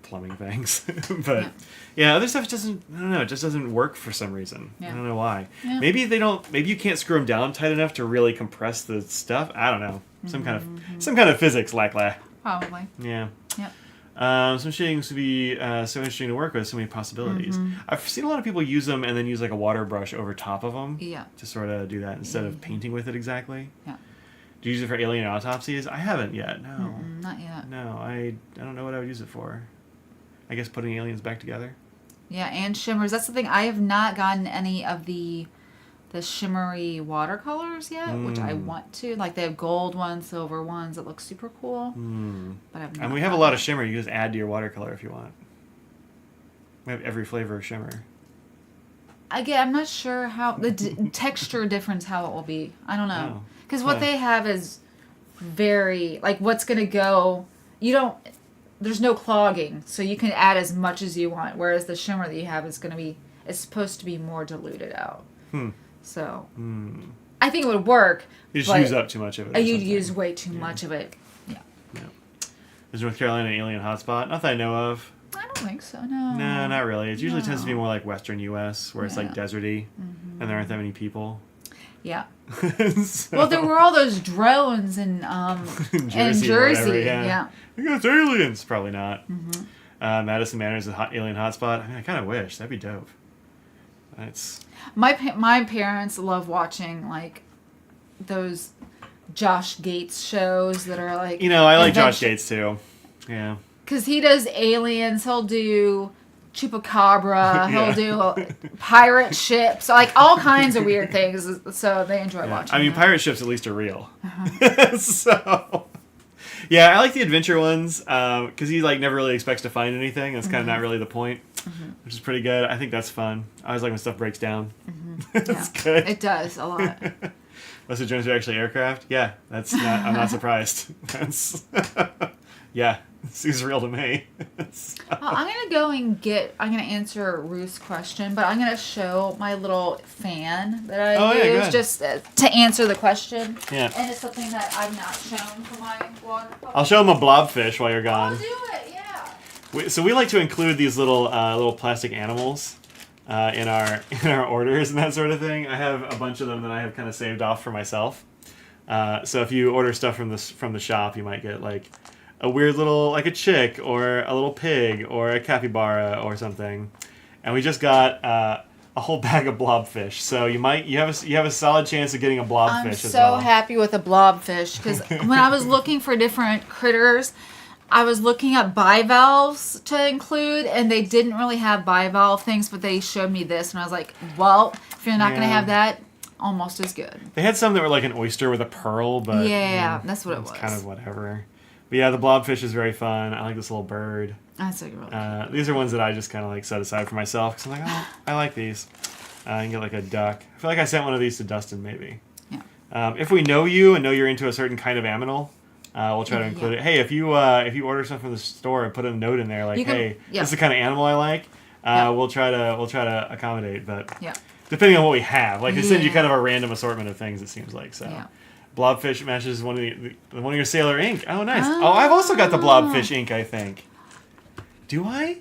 plumbing things. But other stuff doesn't. I don't know. It just doesn't work for some reason. I don't know why. Yeah. Maybe they don't. Maybe you can't screw them down tight enough to really compress the stuff. I don't know. Some kind of physics, likely. Probably. Yeah. Yep. Some shadings would be so interesting to work with. So many possibilities. I've seen a lot of people use them and then use like a water brush over top of them. Yeah. To sort of do that instead of painting with it exactly. Yeah. Do you use it for alien autopsies? I haven't yet. No. Not yet. No, I don't know what I would use it for. I guess putting aliens back together. Yeah, and shimmers. That's the thing. I have not gotten any of the shimmery watercolors yet, which I want to. Like they have gold ones, silver ones that look super cool. But I've not. And we have a lot of shimmer. You can just add to your watercolor if you want. We have every flavor of shimmer. Again, I'm not sure how the texture difference how it will be. I don't know, because what they have is very like what's gonna go. You don't. There's no clogging, so you can add as much as you want. Whereas the shimmer that you have is going to be, it's supposed to be more diluted out. So I think it would work. You just use up too much of it. You'd use way too much of it. Yeah. Is North Carolina an alien hotspot? Not that I know of. I don't think so, no. No, not really. It usually tends to be more like Western U.S., where it's like deserty, and there aren't that many people. Yeah. So, Well, there were all those drones in Jersey. Yeah. I guess aliens. Probably not. Madison Manor is a alien hotspot. I mean, I kind of wish. That'd be dope. It's My parents love watching, like, those Josh Gates shows that are, like... I like Josh Gates, too. Yeah. Because he does aliens. He'll do Chupacabra. He'll do pirate ships. Like, all kinds of weird things. So they enjoy watching I mean, that. pirate ships at least are real. So... Yeah, I like the adventure ones because he like never really expects to find anything. That's kind of not really the point, which is pretty good. I think that's fun. I always like when stuff breaks down. That's good. It does a lot. Most of the drones are actually aircraft. Yeah, that's not. I'm not surprised. That's yeah, it seems real to me. I'm gonna go and I'm gonna answer Ruth's question, but I'm gonna show my little fan that I use just to answer the question. Yeah. And it's something that I've not shown for my watercolor. I'll show him a blobfish while you're gone. I'll do it. Yeah. So we like to include these little plastic animals in our orders and that sort of thing. I have a bunch of them that I have kind of saved off for myself. So if you order stuff from the shop, you might get like a weird little, like a chick or a little pig or a capybara or something. And we just got a whole bag of blobfish. So you have a solid chance of getting a blobfish as well. I'm so happy with a blobfish because when I was looking for different critters, I was looking at bivalves to include, and they didn't really have bivalve things, but they showed me this, and I was like, well, if you're not going to have that, almost as good. They had some that were like an oyster with a pearl, but... Yeah, that's what it was. Kind of whatever. But yeah, the blobfish is very fun. I like this little bird. That's like really cute. These are ones that I just kind of like set aside for myself, because I'm like, oh, I like these. I can get like a duck. I feel like I sent one of these to Dustin, maybe. Yeah. If we know you and know you're into a certain kind of aminal, we'll try to include it. Hey, if you order something from the store and put a note in there like, hey, this is the kind of animal I like, we'll try to accommodate. But depending on what we have, like they send you kind of a random assortment of things. It seems like so. Yeah. Blobfish matches one of your Sailor ink. Oh, nice. Oh, I've also got the blobfish ink. I think. Do I?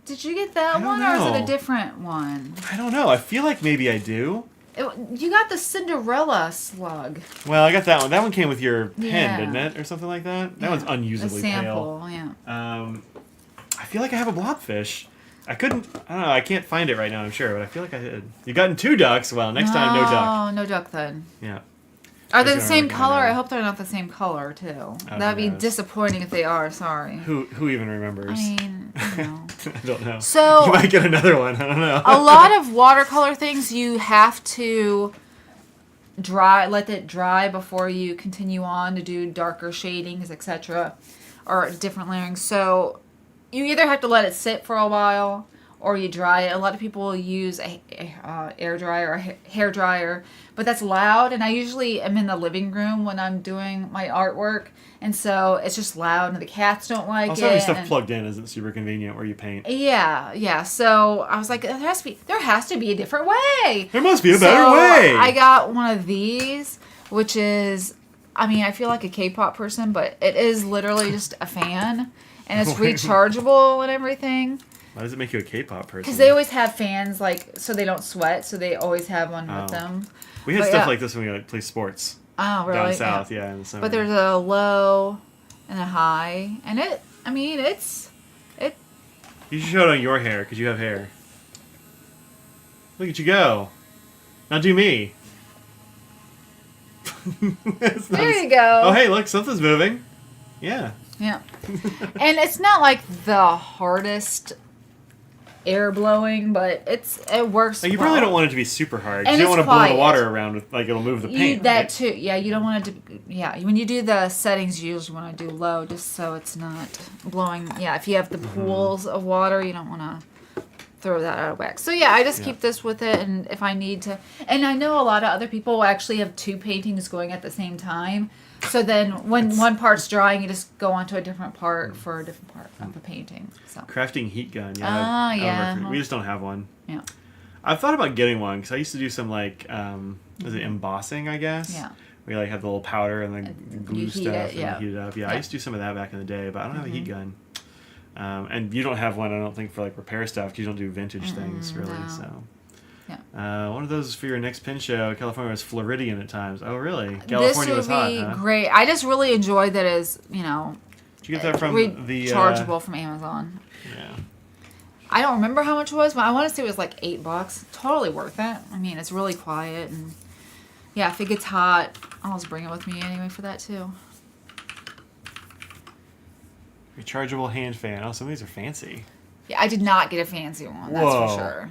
Did you get that one, or is it a different one? I don't know. I feel like maybe I do. You got the Cinderella slug. Well, I got that one. That one came with your pen, didn't it? Or something like that? That one's unusably pale. I feel like I have a blobfish. I don't know. I can't find it right now, I'm sure, but I feel like I did. You've gotten 2 ducks. Well, next time, no duck. Oh, no duck then. Yeah. Are they the same color? I hope they're not the same color, too. That'd be disappointing if they are. Sorry. Who even remembers? I mean, I don't know. So you might get another one. I don't know. A lot of watercolor things you have to let it dry before you continue on to do darker shadings, etc., or different layering. So you either have to let it sit for a while or you dry it. A lot of people use a air dryer or a hair dryer, but that's loud, and I usually am in the living room when I'm doing my artwork, and so it's just loud, and the cats don't like also, it. having stuff plugged in isn't super convenient where you paint. Yeah. So I was like, there has to be a different way. There must be a better way. I got one of these, which is, I mean, I feel like a K-pop person, but it is literally just a fan, and it's rechargeable and everything. Why does it make you a K-pop person? Because they always have fans, like, so they don't sweat, so they always have one with them. We had stuff like this when we play sports. Oh, really? Down south, in the summer. But there's a low and a high, and it's. You should show it on your hair, because you have hair. Look at you go. Now do me. There you go. Oh, hey, look, something's moving. Yeah. Yeah. And it's not like the hardest air blowing, but it works. You probably don't want it to be super hard. You don't want to blow the water around with, like, it'll move the paint. That too. Yeah, you don't want it to. Yeah, when you do the settings, you usually want to do low, just so it's not blowing. Yeah, if you have the pools of water, you don't want to throw that out of whack. So yeah, I just keep this with it, and if I need to, and I know a lot of other people actually have 2 paintings going at the same time. So then, when one part's drying, you just go on to a different part for a different part of the painting. So crafting heat gun, yeah. We just don't have one. Yeah. I've thought about getting one because I used to do some like, was it embossing? I guess. Yeah. We like have the little powder and the glue stuff and heat it up. Yeah, I used to do some of that back in the day, but I don't have a heat gun. And you don't have one, I don't think, for like repair stuff because you don't do vintage things really. No. So. Yeah. One of those is for your next pin show. California was Floridian at times. Oh, really? this California was would hot, be huh? great. I just really enjoy that as, you know, Did you get that from the... rechargeable from Amazon. Yeah. I don't remember how much it was, but I want to say it was like $8. Totally worth it. I mean, it's really quiet. And yeah, if it gets hot, I'll just bring it with me anyway for that too. Rechargeable hand fan. Oh, some of these are fancy. Yeah, I did not get a fancy one. That's Whoa. for sure.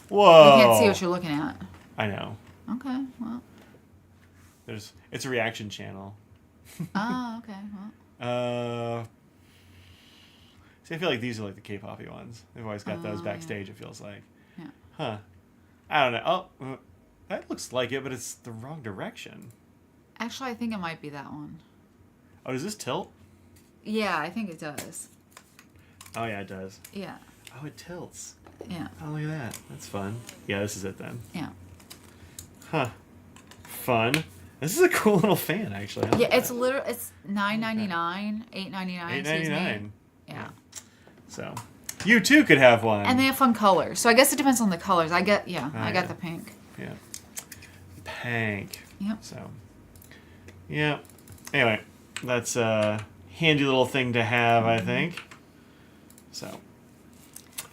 Whoa. You can't see what you're looking at. I know. Okay, well. It's a reaction channel. Oh, okay. Well. See, I feel like these are like the K-poppy ones. They've always got those backstage, it feels like. Yeah. Huh. I don't know. Oh, that looks like it, but it's the wrong direction. Actually, I think it might be that one. Oh, does this tilt? Yeah, I think it does. Oh, yeah, it does. Yeah. Oh, it tilts. Yeah. Oh, look at that. That's fun. Yeah, this is it then. Yeah. Huh. Fun. This is a cool little fan, actually. Yeah, it's literally it's $9.99, $8.99. $8.99. Yeah. So, you too could have one. And they have fun colors. So I guess it depends on the colors. I got yeah. the pink. Yeah. Pink. Yep. So, yeah. Anyway, that's a handy little thing to have, I think. So.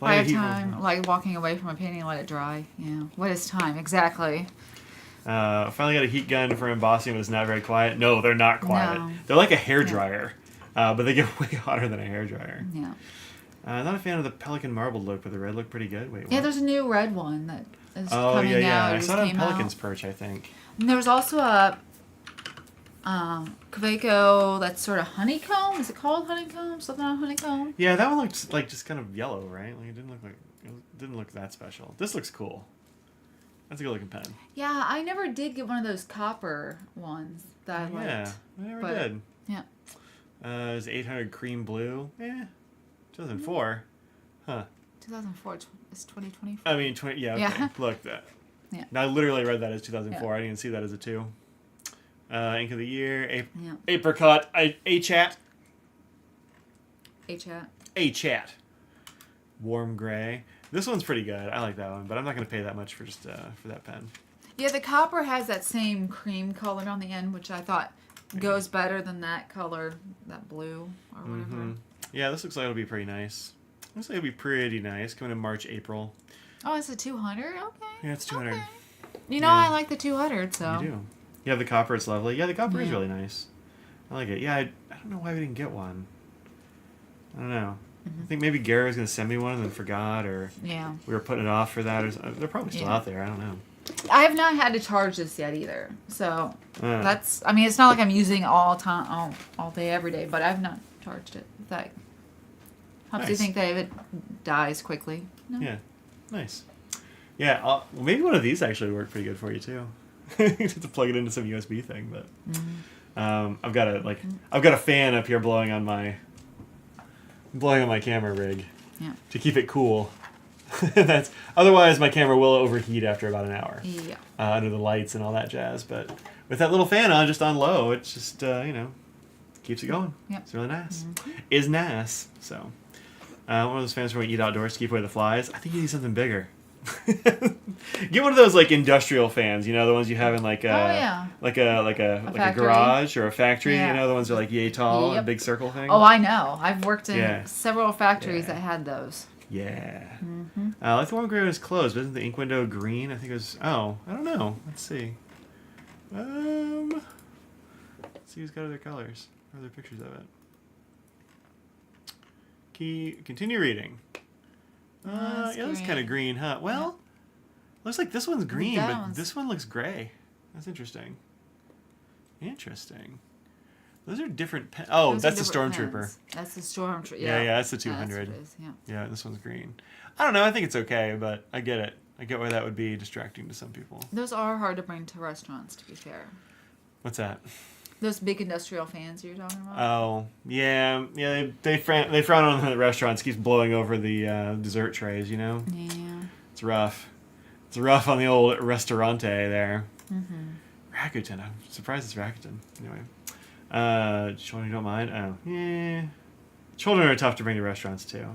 I have time, like walking away from a painting and let it dry. Yeah. What is time? Exactly. Finally got a heat gun for embossing. It was not very quiet. No, they're not quiet. No. They're like a hairdryer, but they get way hotter than a hairdryer. Yeah. Not a fan of the Pelikan marble look, but the red looked pretty good. Wait, what? Yeah, there's a new red one that is oh, coming yeah. out. I saw it on came Pelikan's out. Perch, I think. And there was also a Quaco that's sort of honeycomb. Is it called honeycomb? Something on honeycomb? Yeah, that one looked like just kind of yellow, right? Like it didn't look that special. This looks cool. That's a good looking pen. Yeah, I never did get one of those copper ones that I liked. Yeah, I never did. Yeah. It was 800 cream blue. 2004. Huh. 2004. It's 2024. I mean, 20. Yeah. Okay. Yeah. Look that. Yeah. Now I literally read that as 2004. Yeah. I didn't even see that as a 2. Ink of the year. Yeah. Apricot. A-chat. A-chat. A-chat. Warm gray. This one's pretty good. I like that one, but I'm not going to pay that much for just for that pen. Yeah, the copper has that same cream color on the end, which I thought goes better than that color, that blue or whatever. Mm-hmm. Yeah, this looks like it'll be pretty nice. Looks like it'll be pretty nice. Coming in March, April. Oh, it's a 200? Okay. Yeah, it's 200. Okay. You know, I like the 200, so. You do. You have the copper. It's lovely. Yeah, the copper is really nice. I like it. Yeah, I don't know why we didn't get one. I don't know. I think maybe Gary was going to send me one and then forgot, or we were putting it off for that. Or they're probably still out there. I don't know. I have not had to charge this yet either. So that's, I mean, it's not like I'm using all day, every day, but I've not charged it. If that helps you think that if it dies quickly. No? Yeah. Nice. Yeah, well, maybe one of these actually would work pretty good for you too. You have to plug it into some USB thing, but I've got a fan up here blowing on my camera rig to keep it cool. Otherwise my camera will overheat after about an hour. Yeah. Under the lights and all that jazz, but with that little fan on, just on low, it just keeps it going. Yep. It's really nice. Is nice. So one of those fans where we eat outdoors to keep away the flies. I think you need something bigger. Get one of those like industrial fans, the ones you have in like a garage or a factory. Yeah. The ones that are like yay tall, a big circle thing. Oh, I know. I've worked in several factories that had those. Yeah. Like the one gray was closed, but isn't the ink window green? I think it was. Oh, I don't know. Let's see. Let's see who's got other colors. Or other pictures of it. Continue reading. That's kind of green, huh? Well, looks like this one's green, but this one looks gray. That's interesting. Interesting. Those are different pens. Oh, that's the Stormtrooper. That's the Stormtrooper. Yeah, that's the 200. Yeah, this one's green. I don't know. I think it's okay, but I get it. I get why that would be distracting to some people. Those are hard to bring to restaurants, to be fair. What's that? Those big industrial fans you're talking about? Oh, yeah. They frown on the restaurants. Keeps blowing over the dessert trays, Yeah. It's rough. It's rough on the old restaurante there. Rakuten. I'm surprised it's Rakuten. Anyway. Children who don't mind. Oh, yeah. Children are tough to bring to restaurants, too.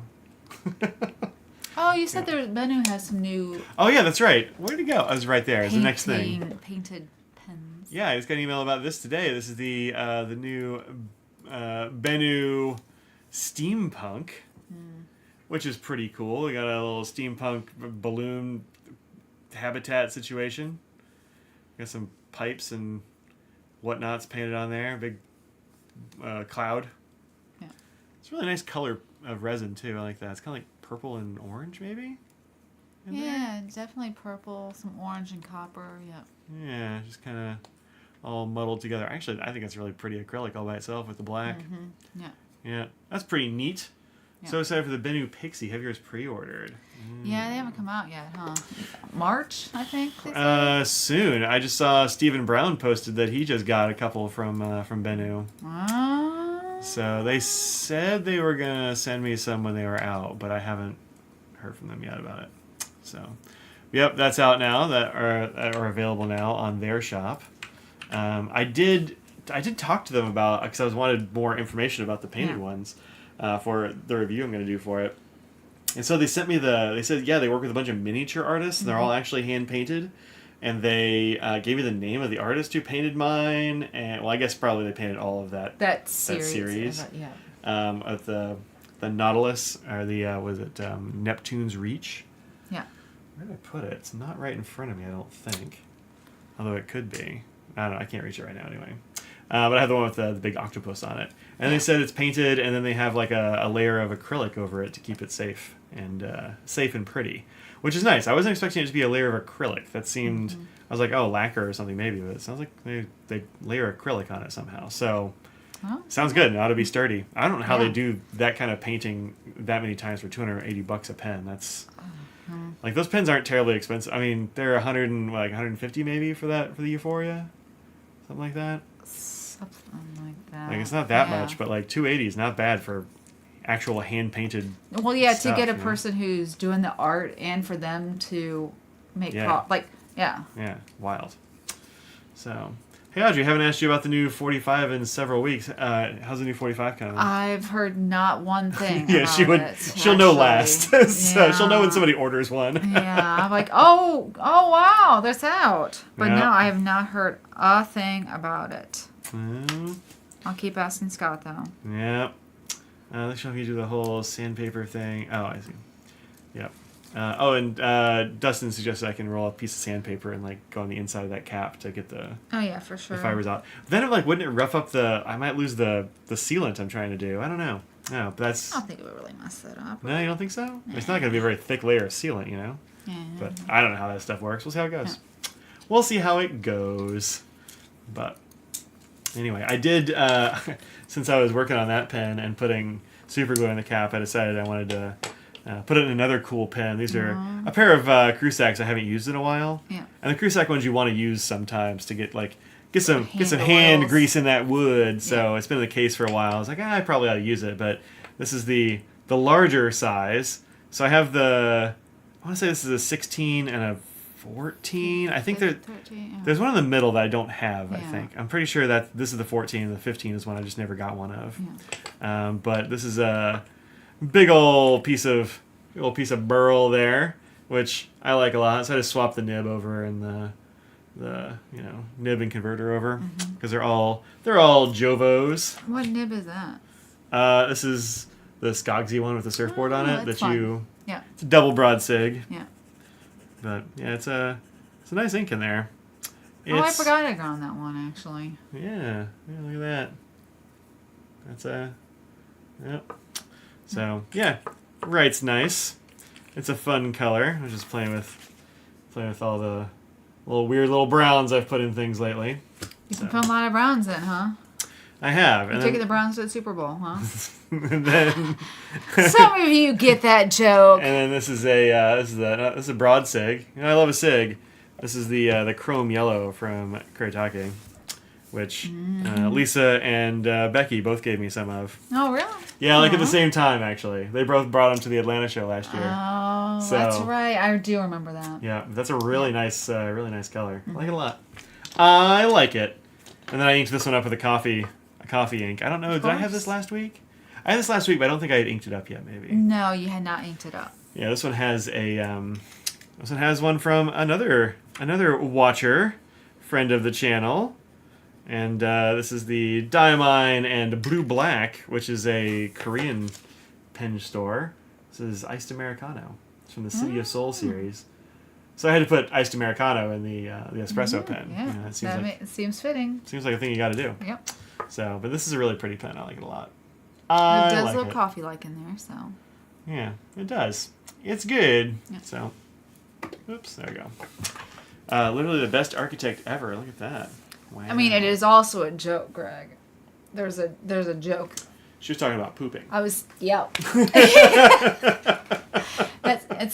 Oh, you said Benu has some new... Oh, yeah, that's right. Where'd it go? I was right there. It's the next thing. Painted pens. Yeah, I just got an email about this today. This is the new Benu Steampunk, which is pretty cool. We got a little steampunk balloon habitat situation. Got some pipes and whatnots painted on there. Big cloud. Yeah. It's a really nice color of resin, too. I like that. It's kind of like purple and orange, maybe? Yeah, definitely purple, some orange and copper, yeah. Yeah, just kind of all muddled together. Actually, I think it's really pretty acrylic all by itself with the black. Yeah. Yeah, that's pretty neat. Yeah. So excited for the Benu Pixie. Have yours pre-ordered? Yeah, they haven't come out yet, huh? March, I think. Soon. I just saw Stephen Brown posted that he just got a couple from Benu. So they said they were gonna send me some when they were out, but I haven't heard from them yet about it. So, yep, that's out now. That are available now on their shop. I did talk to them about, because I wanted more information about the painted ones for the review I'm going to do for it. And so they sent me they said, yeah, they work with a bunch of miniature artists, and they're all actually hand painted. And they gave me the name of the artist who painted mine, and well, I guess probably they painted all of that series. Yeah. Of the Nautilus, or the Neptune's Reach. Yeah. Where did I put it? It's not right in front of me, I don't think. Although it could be. I don't know. I can't reach it right now anyway. But I have the one with the big octopus on it. And they said it's painted, and then they have like a layer of acrylic over it to keep it safe and pretty, which is nice. I wasn't expecting it to be a layer of acrylic. That seemed... I was like, oh, lacquer or something maybe, but it sounds like they layer acrylic on it somehow. So... sounds good. It ought to be sturdy. I don't know how they do that kind of painting that many times for $280 a pen. That's like, those pens aren't terribly expensive. I mean, they're 150 maybe for the Euphoria, something like that. Something like that. Like, it's not that much, but like 280 is not bad for actual hand painted. Well, yeah, stuff, to get a person who's doing the art and for them to make yeah, wild. So. Hey Audrey, I haven't asked you about the new 45 in several weeks. How's the new 45 coming? I've heard not one thing. Yeah, she'll know last. So she'll know when somebody orders one. Yeah, I'm like, oh wow, that's out. But no, I have not heard a thing about it. I'll keep asking Scott though. Yep. Let's show if you do the whole sandpaper thing. Oh, I see. Yep. And Dustin suggested I can roll a piece of sandpaper and like go on the inside of that cap to get the for sure the fibers out. Then wouldn't it rough up I might lose the sealant I'm trying to do. I don't know. No, but that's... I don't think it would really mess that up. No, you don't think so? Yeah. It's not going to be a very thick layer of sealant, you know? Yeah. But I don't know how that stuff works. We'll see how it goes. Yeah. We'll see how it goes. But anyway, I did, since I was working on that pen and putting super glue on the cap, I decided I wanted to put it in another cool pen. These are a pair of Crusacs I haven't used in a while. Yeah. And the Crusac ones you want to use sometimes to get some hand grease in that wood. So it's been the case for a while. I was like, I probably ought to use it. But this is the larger size. So I have I want to say this is a 16 and a 14. I think 13, there's one in the middle that I don't have, I think. I'm pretty sure that this is the 14 and the 15 is one I just never got one of. Yeah. But this is a big old piece of burl there, which I like a lot. So I just swapped the nib over and the nib and converter over because they're all Jovos. What nib is that? This is the Skogsy one with the surfboard on it. It's a double broad sig. Yeah. But yeah, it's a nice ink in there. I forgot I got on that one actually. Yeah, look at that. That's yep. So yeah, wright's nice. It's a fun color. I was just playing with all the weird little browns I've put in things lately. You can put a lot of browns in, huh? I have. You're taking the Browns to the Super Bowl, huh? And then some of you get that joke. And then this is a broad sig. I love a sig. This is the chrome yellow from Kuretake, which Lisa and Becky both gave me some of. Oh, really? Yeah, at the same time actually. They both brought them to the Atlanta show last year. Oh, Oh, that's right. I do remember that. Yeah, that's a really nice color. I like it a lot. I like it. And then I inked this one up with a coffee ink. I don't know. Did I have this last week? I had this last week, but I don't think I had inked it up yet. Maybe. No, you had not inked it up. Yeah, this one has one from another watcher, friend of the channel, and this is the Diamine and Blue Black, which is a Korean pen store. This is Iced Americano. It's from the City of Soul series. So I had to put Iced Americano in the espresso pen. Yeah, it seems fitting. Seems like a thing you got to do. Yep. So, but this is a really pretty pen. I like it a lot. It does look coffee-like in there, so. Yeah, it does. It's good. Yeah. So, oops, there we go. Literally the best architect ever. Look at that. Wow. I mean, it is also a joke, Greg. There's a joke. She was talking about pooping. That's That's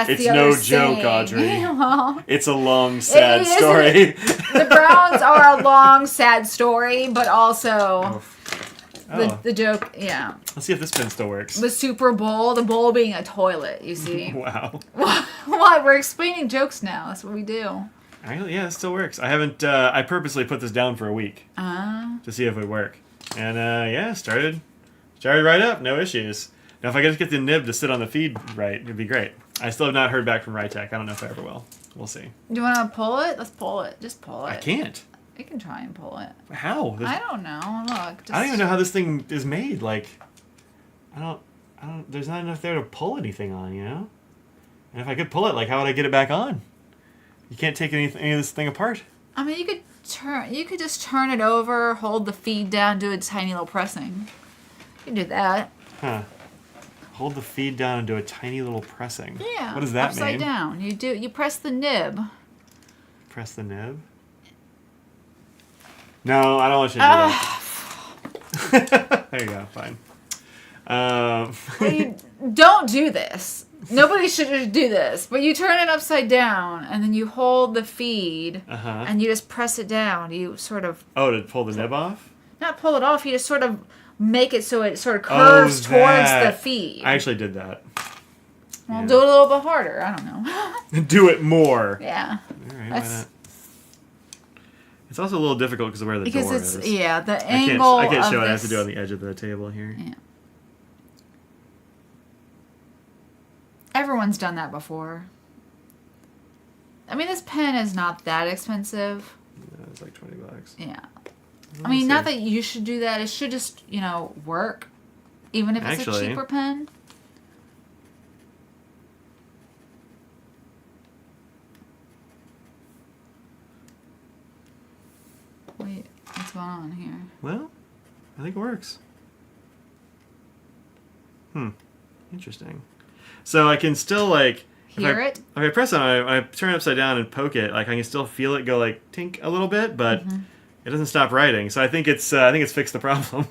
It's the no other joke, saying. Audrey. Well, It's a long, sad it story. The Browns are a long, sad story, but also the joke. Yeah. Let's see if this pen still works. The Super Bowl, the bowl being a toilet. You see. Wow. Why we're explaining jokes now? That's what we do. Actually, yeah, it still works. I haven't. I purposely put this down for a week to see if it would work, and started right up. No issues. Now, if I could just get the nib to sit on the feed right, it'd be great. I still have not heard back from Rytech. I don't know if I ever will. We'll see. Do you want to pull it? Let's pull it. Just pull it. I can't. You can try and pull it. How? I don't know. Look. I don't even know how this thing is made. Like, I don't. There's not enough there to pull anything on, you know. And if I could pull it, like, how would I get it back on? You can't take any of this thing apart. I mean, you could just turn it over, hold the feed down, do a tiny little pressing. You can do that. Huh. Hold the feed down and do a tiny little pressing. Yeah. What does that upside mean? down. You press the nib. Press the nib? No, I don't want you to do that. There you go. Fine. Don't do this. Nobody should do this. But you turn it upside down, and then you hold the feed, and you just press it down. You sort of... Oh, to pull the nib off? Not pull it off. You just sort of make it so it sort of curves towards the feed. I actually did that. Well, do it a little bit harder. I don't know. Do it more. Yeah. All right, why not? It's also a little difficult because of where the door is. Yeah, the angle I can't show it. I this... have to do it on the edge of the table here. Yeah. Everyone's done that before. I mean, this pen is not that expensive. Yeah, it's like $20. Yeah. I mean, not that you should do that. It should just, work. Even if it's a cheaper pen. Wait, what's going on here? Well, I think it works. Interesting. So I can still, like... Hear it? If I press on it, I turn it upside down and poke it, like, I can still feel it go, like, tink a little bit, but it doesn't stop writing. So I think it's fixed the problem.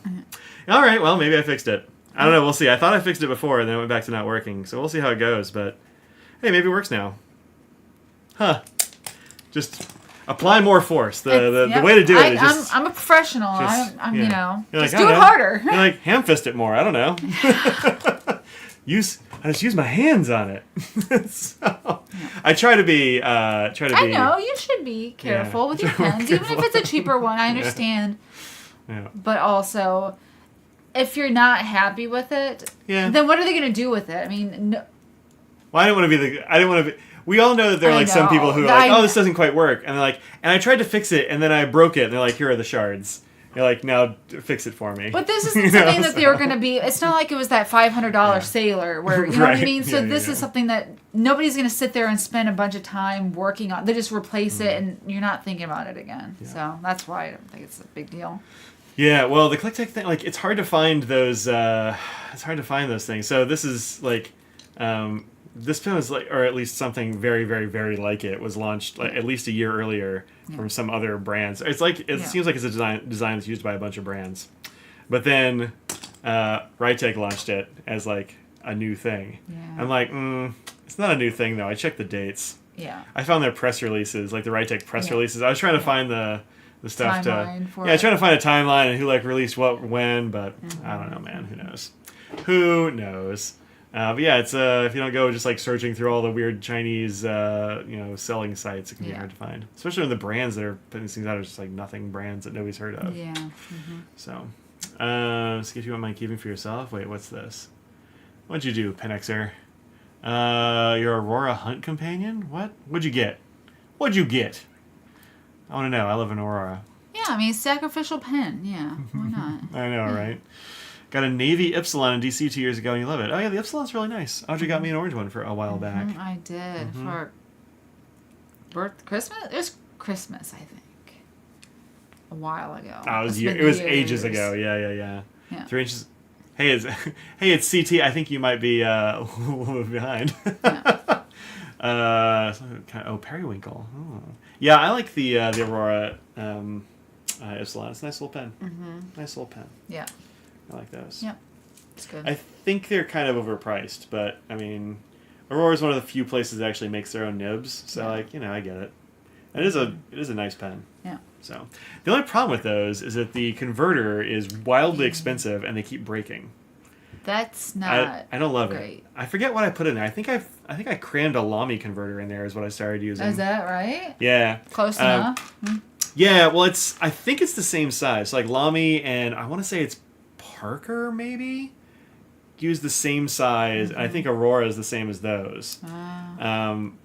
All right, well, maybe I fixed it. I don't know, we'll see. I thought I fixed it before, and then it went back to not working. So we'll see how it goes, but... Hey, maybe it works now. Huh. Just... Apply more force. The way to do it is just... I'm a professional. I'm You're just do it harder. You're like, ham fist it more. I don't know. I just use my hands on it. I try to be... I know. You should be careful with your pens. Even if it's a cheaper one, I understand. Yeah. But also, if you're not happy with it, then what are they going to do with it? I mean... No. Well, I didn't want to be... We all know that there are like some people who are like, oh, this doesn't quite work. And they're like, and I tried to fix it and then I broke it. And they're like, here are the shards. You're like, now fix it for me. But this isn't something that they were going to be, it's not like it was that $500 sailor where, you know what I mean? So this is something that nobody's going to sit there and spend a bunch of time working on. They just replace it and you're not thinking about it again. Yeah. So that's why I don't think it's a big deal. Yeah, well, the ClickTech thing, like, it's hard to find those, things. So this is like, this pen was like, or at least something very, very, very like it, was launched like, at least a year earlier from some other brands. It's like seems like it's a design that's used by a bunch of brands, but then Rytech launched it as like a new thing. Yeah. I'm like, it's not a new thing though. I checked the dates. Yeah. I found their press releases, like the Rytech press releases. I was trying to find the stuff trying to find a timeline and who like released what when, but I don't know, man. Who knows? But yeah, it's if you don't go just like searching through all the weird Chinese selling sites, it can be hard to find. Especially when the brands that are putting these things out are just like nothing brands that nobody's heard of. Yeah. Mm-hmm. So, see if you want my keeping for yourself. Wait, what's this? What'd you do, Penexer? Your Aurora Hunt Companion? What? What'd you get? What'd you get? I want to know. I live in Aurora. Yeah, I mean, sacrificial pen. Yeah, why not? I know, right? Got a Navy Ypsilon in DC 2 years ago, and you love it. Oh, yeah, the Ypsilon's really nice. Audrey got me an orange one for a while back. I did. For Christmas? It was Christmas, I think. A while ago. Oh, it was ages ago. Yeah. 3 inches. Hey, it's CT. I think you might be a little bit behind. Periwinkle. Oh. Yeah, I like the Aurora Ypsilon. It's a nice little pen. Nice little pen. Yeah. I like those. Yep. It's good. I think they're kind of overpriced, but I mean, Aurora is one of the few places that actually makes their own nibs. So I get it. And it is a nice pen. Yeah. So the only problem with those is that the converter is wildly expensive and they keep breaking. That's not. I don't love great. it. I forget what I put in there. I think I crammed a Lamy converter in there is what I started using. Is that right? Yeah. Close enough. Yeah. Well, I think it's the same size. So like Lamy and I want to say it's Parker maybe use the same size. And I think Aurora is the same as those.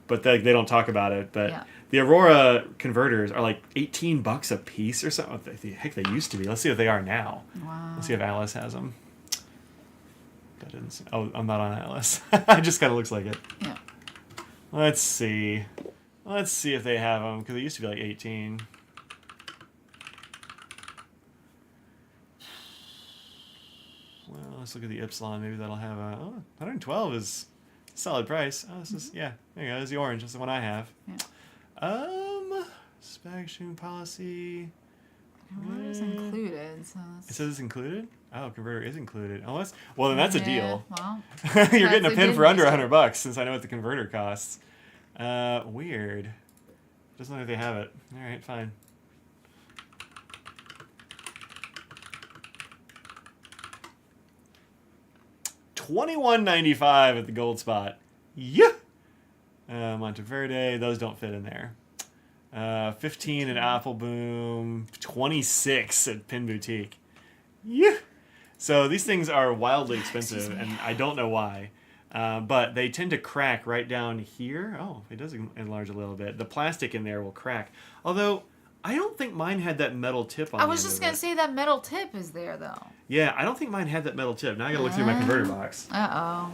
But they don't talk about it. But the Aurora converters are like $18 a piece or something. The heck they used to be. Let's see what they are now. Wow. Let's see if Alice has them. That didn't see. Oh, I'm not on Alice. It just kind of looks like it. Yeah. Let's see. Let's see if they have them because they used to be like 18. Well, let's look at the Ypsilon. Maybe that'll have a 112 is a solid price. Oh, this is there you go. There's the orange. That's the one I have. Yeah. Spec shooting policy. What is included? So it says it's included. Oh, converter is included. Oh, then that's a deal. Well, you're getting a pen for under $100 since I know what the converter costs. Weird. Doesn't look like they have it. All right, fine. $21.95 at the gold spot. Yeah. Monteverde, those don't fit in there. 15 at Apple Boom, 26 at Pin Boutique. Yeah. So these things are wildly expensive, and I don't know why. But they tend to crack right down here. Oh, it does enlarge a little bit. The plastic in there will crack. Although, I don't think mine had that metal tip on it. I was just going to say that metal tip is there, though. Yeah, I don't think mine had that metal tip. Now I got to look through my converter box. Uh-oh.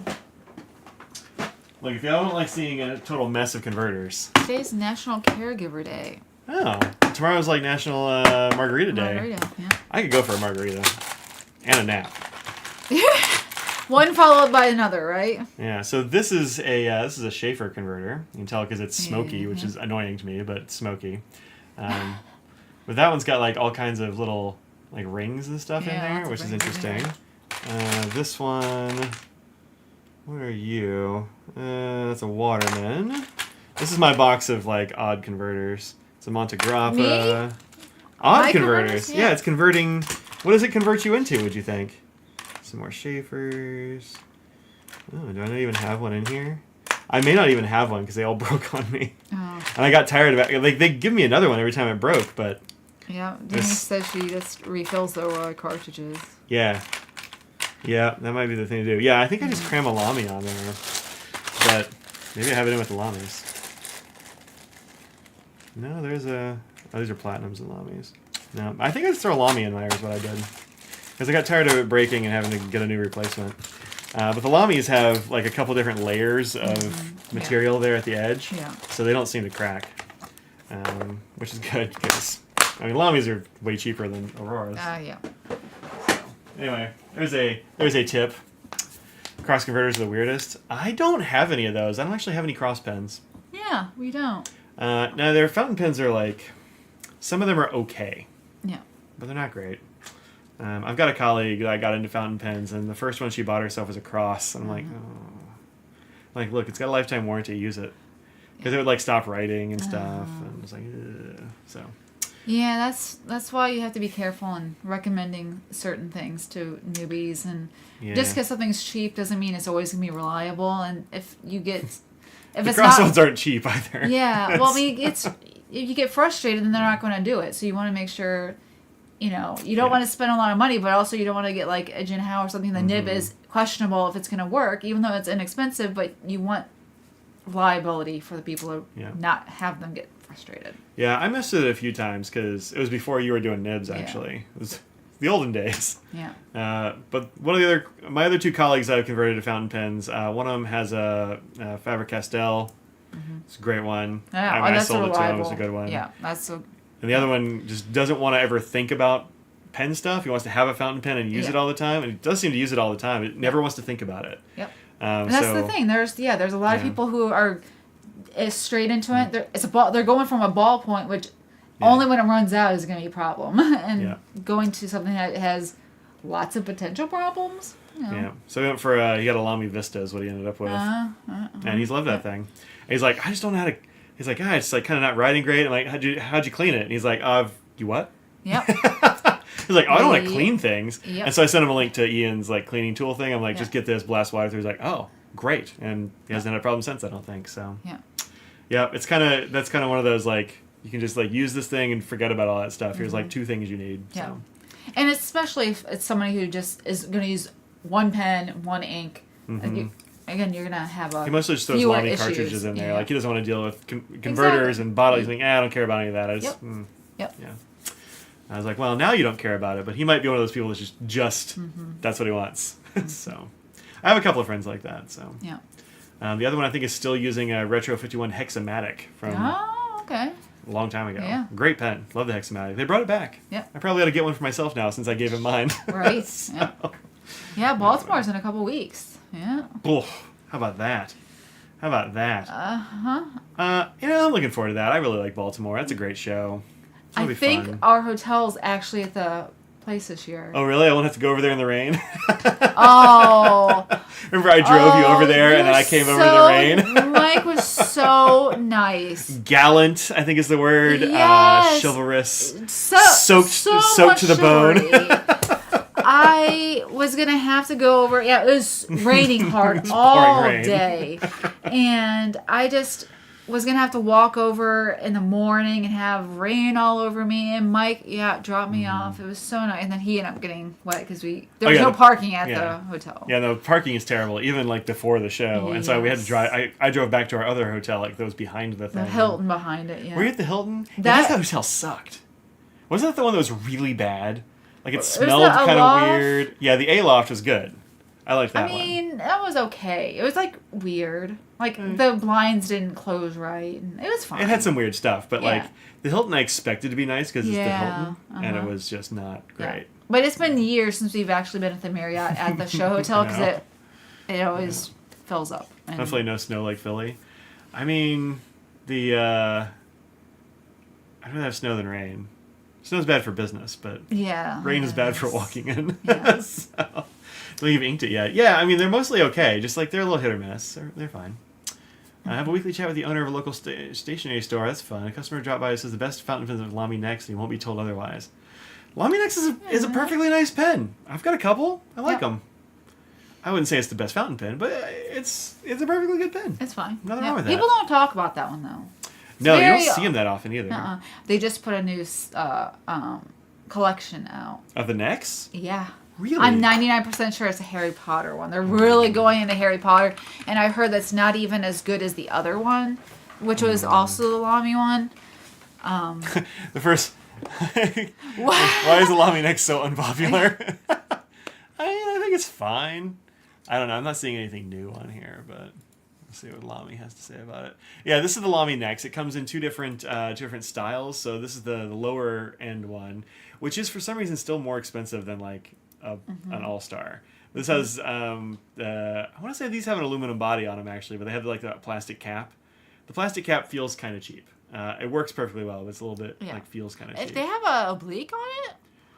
Look, if y'all don't like seeing a total mess of converters. Today's National Caregiver Day. Oh, tomorrow's like National Margarita Day. Margarita, yeah. I could go for a margarita. And a nap. One followed by another, right? Yeah, so this is a Schaefer converter. You can tell because it's smoky, which is annoying to me, but it's smoky. But that one's got like all kinds of little like rings and stuff in there, which is interesting. This one, what are you? That's a Waterman. This is my box of like odd converters. It's a Montegrappa. Me? Odd My converters. Yeah, it's converting. What does it convert you into, would you think? Some more Schaefers. Oh, do I not even have one in here? I may not even have one because they all broke on me. Oh. And I got tired of it. Like, they give me another one every time it broke, but... Yeah, Denise says she just refills the cartridges. Yeah. Yeah, that might be the thing to do. Yeah, I think I just cram a Lamy on there. But maybe I have it in with the Lamys. No, there's a... Oh, these are Platinums and Lamys. No, I think I just throw a Lamy in there is what I did. Because I got tired of it breaking and having to get a new replacement. But the Lamys have like a couple different layers of material there at the edge. Yeah. So they don't seem to crack. Which is good because, I mean, Lamys are way cheaper than Auroras. Yeah. So, anyway, there's a tip. Cross converters are the weirdest. I don't have any of those. I don't actually have any cross pens. Yeah, we don't. Now, their fountain pens are like, some of them are okay. Yeah. But they're not great. I've got a colleague that got into fountain pens, and the first one she bought herself was a cross. And I'm like, oh. Like, look, it's got a lifetime warranty. Use it. Because it would, like, stop writing and stuff. And I was like, ugh. So, Yeah, that's why you have to be careful in recommending certain things to newbies, and just because something's cheap doesn't mean it's always gonna be reliable. And if the crossbones aren't cheap either. Yeah, well, I mean, if you get frustrated, then they're not going to do it. So you want to make sure, you don't want to spend a lot of money, but also you don't want to get like a Jinhao or something. The nib is questionable if it's going to work, even though it's inexpensive. But you want reliability for the people to not have them get frustrated. Yeah, I missed it a few times because it was before you were doing nibs. Actually, it was the olden days. Yeah. But my other two colleagues I've converted to fountain pens. One of them has a Faber-Castell. It's a great one. Yeah, I sold it to him. It was a good one. Yeah, that's a. And the other one just doesn't want to ever think about pen stuff. He wants to have a fountain pen and use it all the time. And he does seem to use it all the time. It never wants to think about it. Yep. And that's the thing. There's a lot of people who are straight into it. They're going from a ballpoint, which only when it runs out is going to be a problem, and going to something that has lots of potential problems. Yeah. So he went for he got a Lamy Vista is what he ended up with, and he's loved that thing. And he's like, I just don't know how to. He's like, it's like kind of not writing great. I'm like, how'd you clean it? And he's like, you what? Yep. He's like, I don't want to clean things. Yep. And so I sent him a link to Ian's like cleaning tool thing. I'm like, just get this, blast water through. He's like, oh, great. And he hasn't had a problem since, I don't think. So yeah, that's kind of one of those like you can just like use this thing and forget about all that stuff. Here's like 2 things you need. Yeah. So. And especially if it's somebody who just is going to use one pen, one ink. And you're going to have he mostly just throws Lamy cartridges in there. Like he doesn't want to deal with converters and bottles. He's like, I don't care about any of that. I just, yeah. I was like, well, now you don't care about it, but he might be one of those people that's just that's what he wants. So I have a couple of friends like that. So the other one I think is still using a Retro 51 Hexamatic from a long time ago. Yeah. Great pen. Love the Hexamatic. They brought it back. Yeah. I probably ought to get one for myself now since I gave him mine. Right. So. Yeah, Baltimore's in a couple weeks. Yeah. Oh, how about that? I'm looking forward to that. I really like Baltimore. That's a great show. I think fun. our hotel's actually at the place this year. Oh, really? I won't have to go over there in the rain? Oh. Remember I drove you over there and then I came over in the rain? Mike was so nice. Gallant, I think is the word. Yes. Chivalrous. Soaked to the bone. I was going to have to go over. Yeah, it was raining hard all day. And I just was going to have to walk over in the morning and have rain all over me. And Mike, dropped me off. It was so nice. And then he ended up getting wet because there was no parking at the hotel. Yeah, the parking is terrible, even like before the show. And so we had to drive. I drove back to our other hotel, like that was behind the thing. The Hilton behind it, yeah. Were you at the Hilton? That hotel sucked. Wasn't that the one that was really bad? Like it smelled kind of weird. Yeah, the A-Loft was good. I liked that one. I mean, that was okay. It was like weird. Like the blinds didn't close right. And it was fine. It had some weird stuff, but like the Hilton I expected to be nice because it's the Hilton, and it was just not great. Yeah. But it's been years since we've actually been at the Marriott at the show hotel because it always fills up. And hopefully no snow like Philly. I mean, I'd rather have snow than rain. Snow's bad for business, but rain is bad for walking in. Yeah. So you've inked it yet. Yeah, I mean, they're mostly okay. Just like they're a little hit or miss. They're fine. I have a weekly chat with the owner of a local stationery store. That's fun. A customer dropped by and says the best fountain pens are Lamy Nex, and he won't be told otherwise. Lamy Nex is a perfectly nice pen. I've got a couple. I like them. I wouldn't say it's the best fountain pen, but it's a perfectly good pen. It's fine. Nothing wrong with that. People don't talk about that one, though. No, you don't see them that often either. They just put a new collection out. Of the Nex? Yeah. Really? I'm 99% sure it's a Harry Potter one. They're really going into Harry Potter, and I heard that's not even as good as the other one, which was also the Lamy one. The first... Why is the Lamy Nex so unpopular? I think it's fine. I don't know. I'm not seeing anything new on here, but... see what Lamy has to say about it. Yeah, this is the Lamy Nex. It comes in two different styles. So this is the lower end one, which is for some reason still more expensive than like an All-Star. This has I want to say these have an aluminum body on them actually, but they have like that plastic cap. The plastic cap feels kind of cheap. It works perfectly well, but it's a little bit like feels kind of cheap. If they have a oblique on it?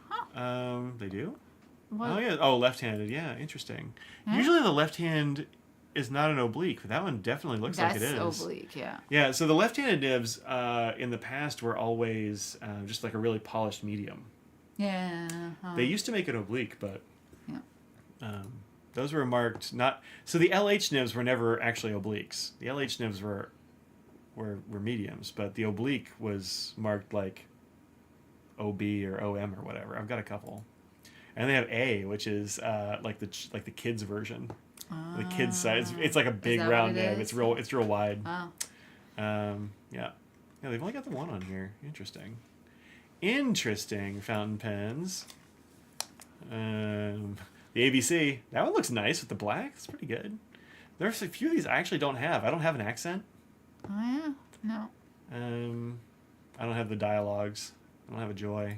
Huh. They do? What? Oh yeah. Oh, left-handed. Yeah, interesting. Yeah. Usually the left hand is not an oblique, but that one definitely looks like it is. That's oblique, yeah. Yeah, so the left-handed nibs in the past were always just like a really polished medium. Yeah. They used to make it oblique, but Yeah. those were marked not... So the LH nibs were never actually obliques. The LH nibs were mediums, but the oblique was marked like OB or OM or whatever. I've got a couple. And they have A, which is like the kids version. The kids size. It's like a big round nib. It's real wide. Oh. Yeah, they've only got the one on here. Interesting fountain pens. The ABC. That one looks nice with the black. It's pretty good. There's a few of these I actually don't have. I don't have an accent. Oh yeah. No. I don't have the dialogues. I don't have a joy.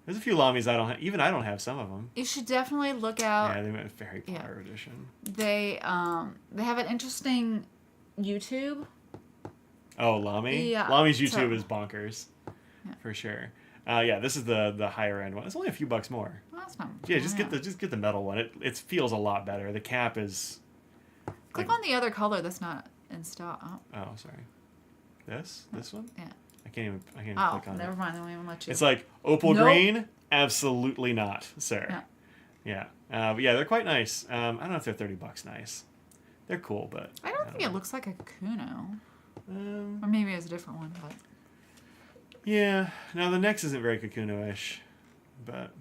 There's a few Lamis I don't have. Even I don't have some of them. You should definitely look out. Yeah, they went Fairy Potter edition. They have an interesting YouTube. Oh, Lamy? Yeah. Lamy's YouTube is bonkers. Yeah. For sure. Yeah, this is the higher end one. It's only a few bucks more. Well, that's not. Yeah, just get the metal one. It feels a lot better. The cap is. Click on the other color that's not in stock. Oh, sorry. This one? Yeah. I can't even click on it. Never mind. They won't even let you. It's like opal green. Absolutely not, sir. Yeah. But yeah, they're quite nice. I don't know if they're $30 nice. They're cool, but I don't think it looks like a Kakuno. Um, Or maybe it's a different one, but. Yeah. Now the next isn't very Kakuno-ish, but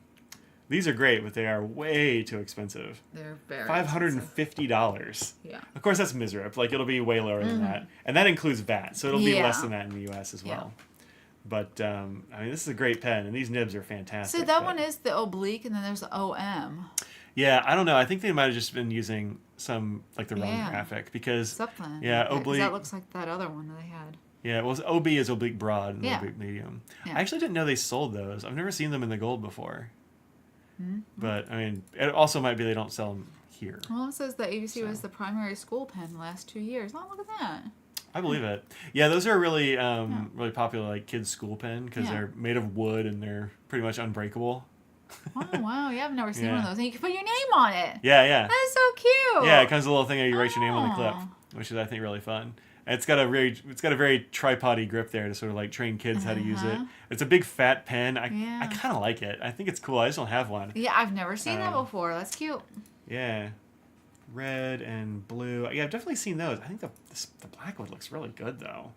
these are great, but they are way too expensive. They're very $550. Yeah. Of course, that's miserable. Like it'll be way lower than that, and that includes VAT, so it'll be less than that in the U.S. as well. But I mean, this is a great pen, and these nibs are fantastic. So that one is the oblique, and then there's the OM. Yeah, I don't know. I think they might have just been using some like the wrong graphic because something. Yeah, oblique. That looks like that other one that they had. Yeah, well, OB is oblique broad and oblique medium. Yeah. I actually didn't know they sold those. I've never seen them in the gold before. Mm-hmm. But I mean, it also might be they don't sell them here. Well, it says that ABC was the primary school pen the last 2 years. Oh, look at that. I believe it. Yeah, those are really really popular like kids school pen because they're made of wood and they're pretty much unbreakable. Oh, wow. Yeah, I've never seen one of those. And you can put your name on it. Yeah. That's so cute. Yeah, it comes with a little thing where you write your name on the clip, which is I think really fun. And it's got a very tripod-y grip there to sort of like train kids how to use it. It's a big fat pen. I kind of like it. I think it's cool. I just don't have one. Yeah, I've never seen that before. That's cute. Yeah. Red and blue. Yeah, I've definitely seen those. I think the black one looks really good though.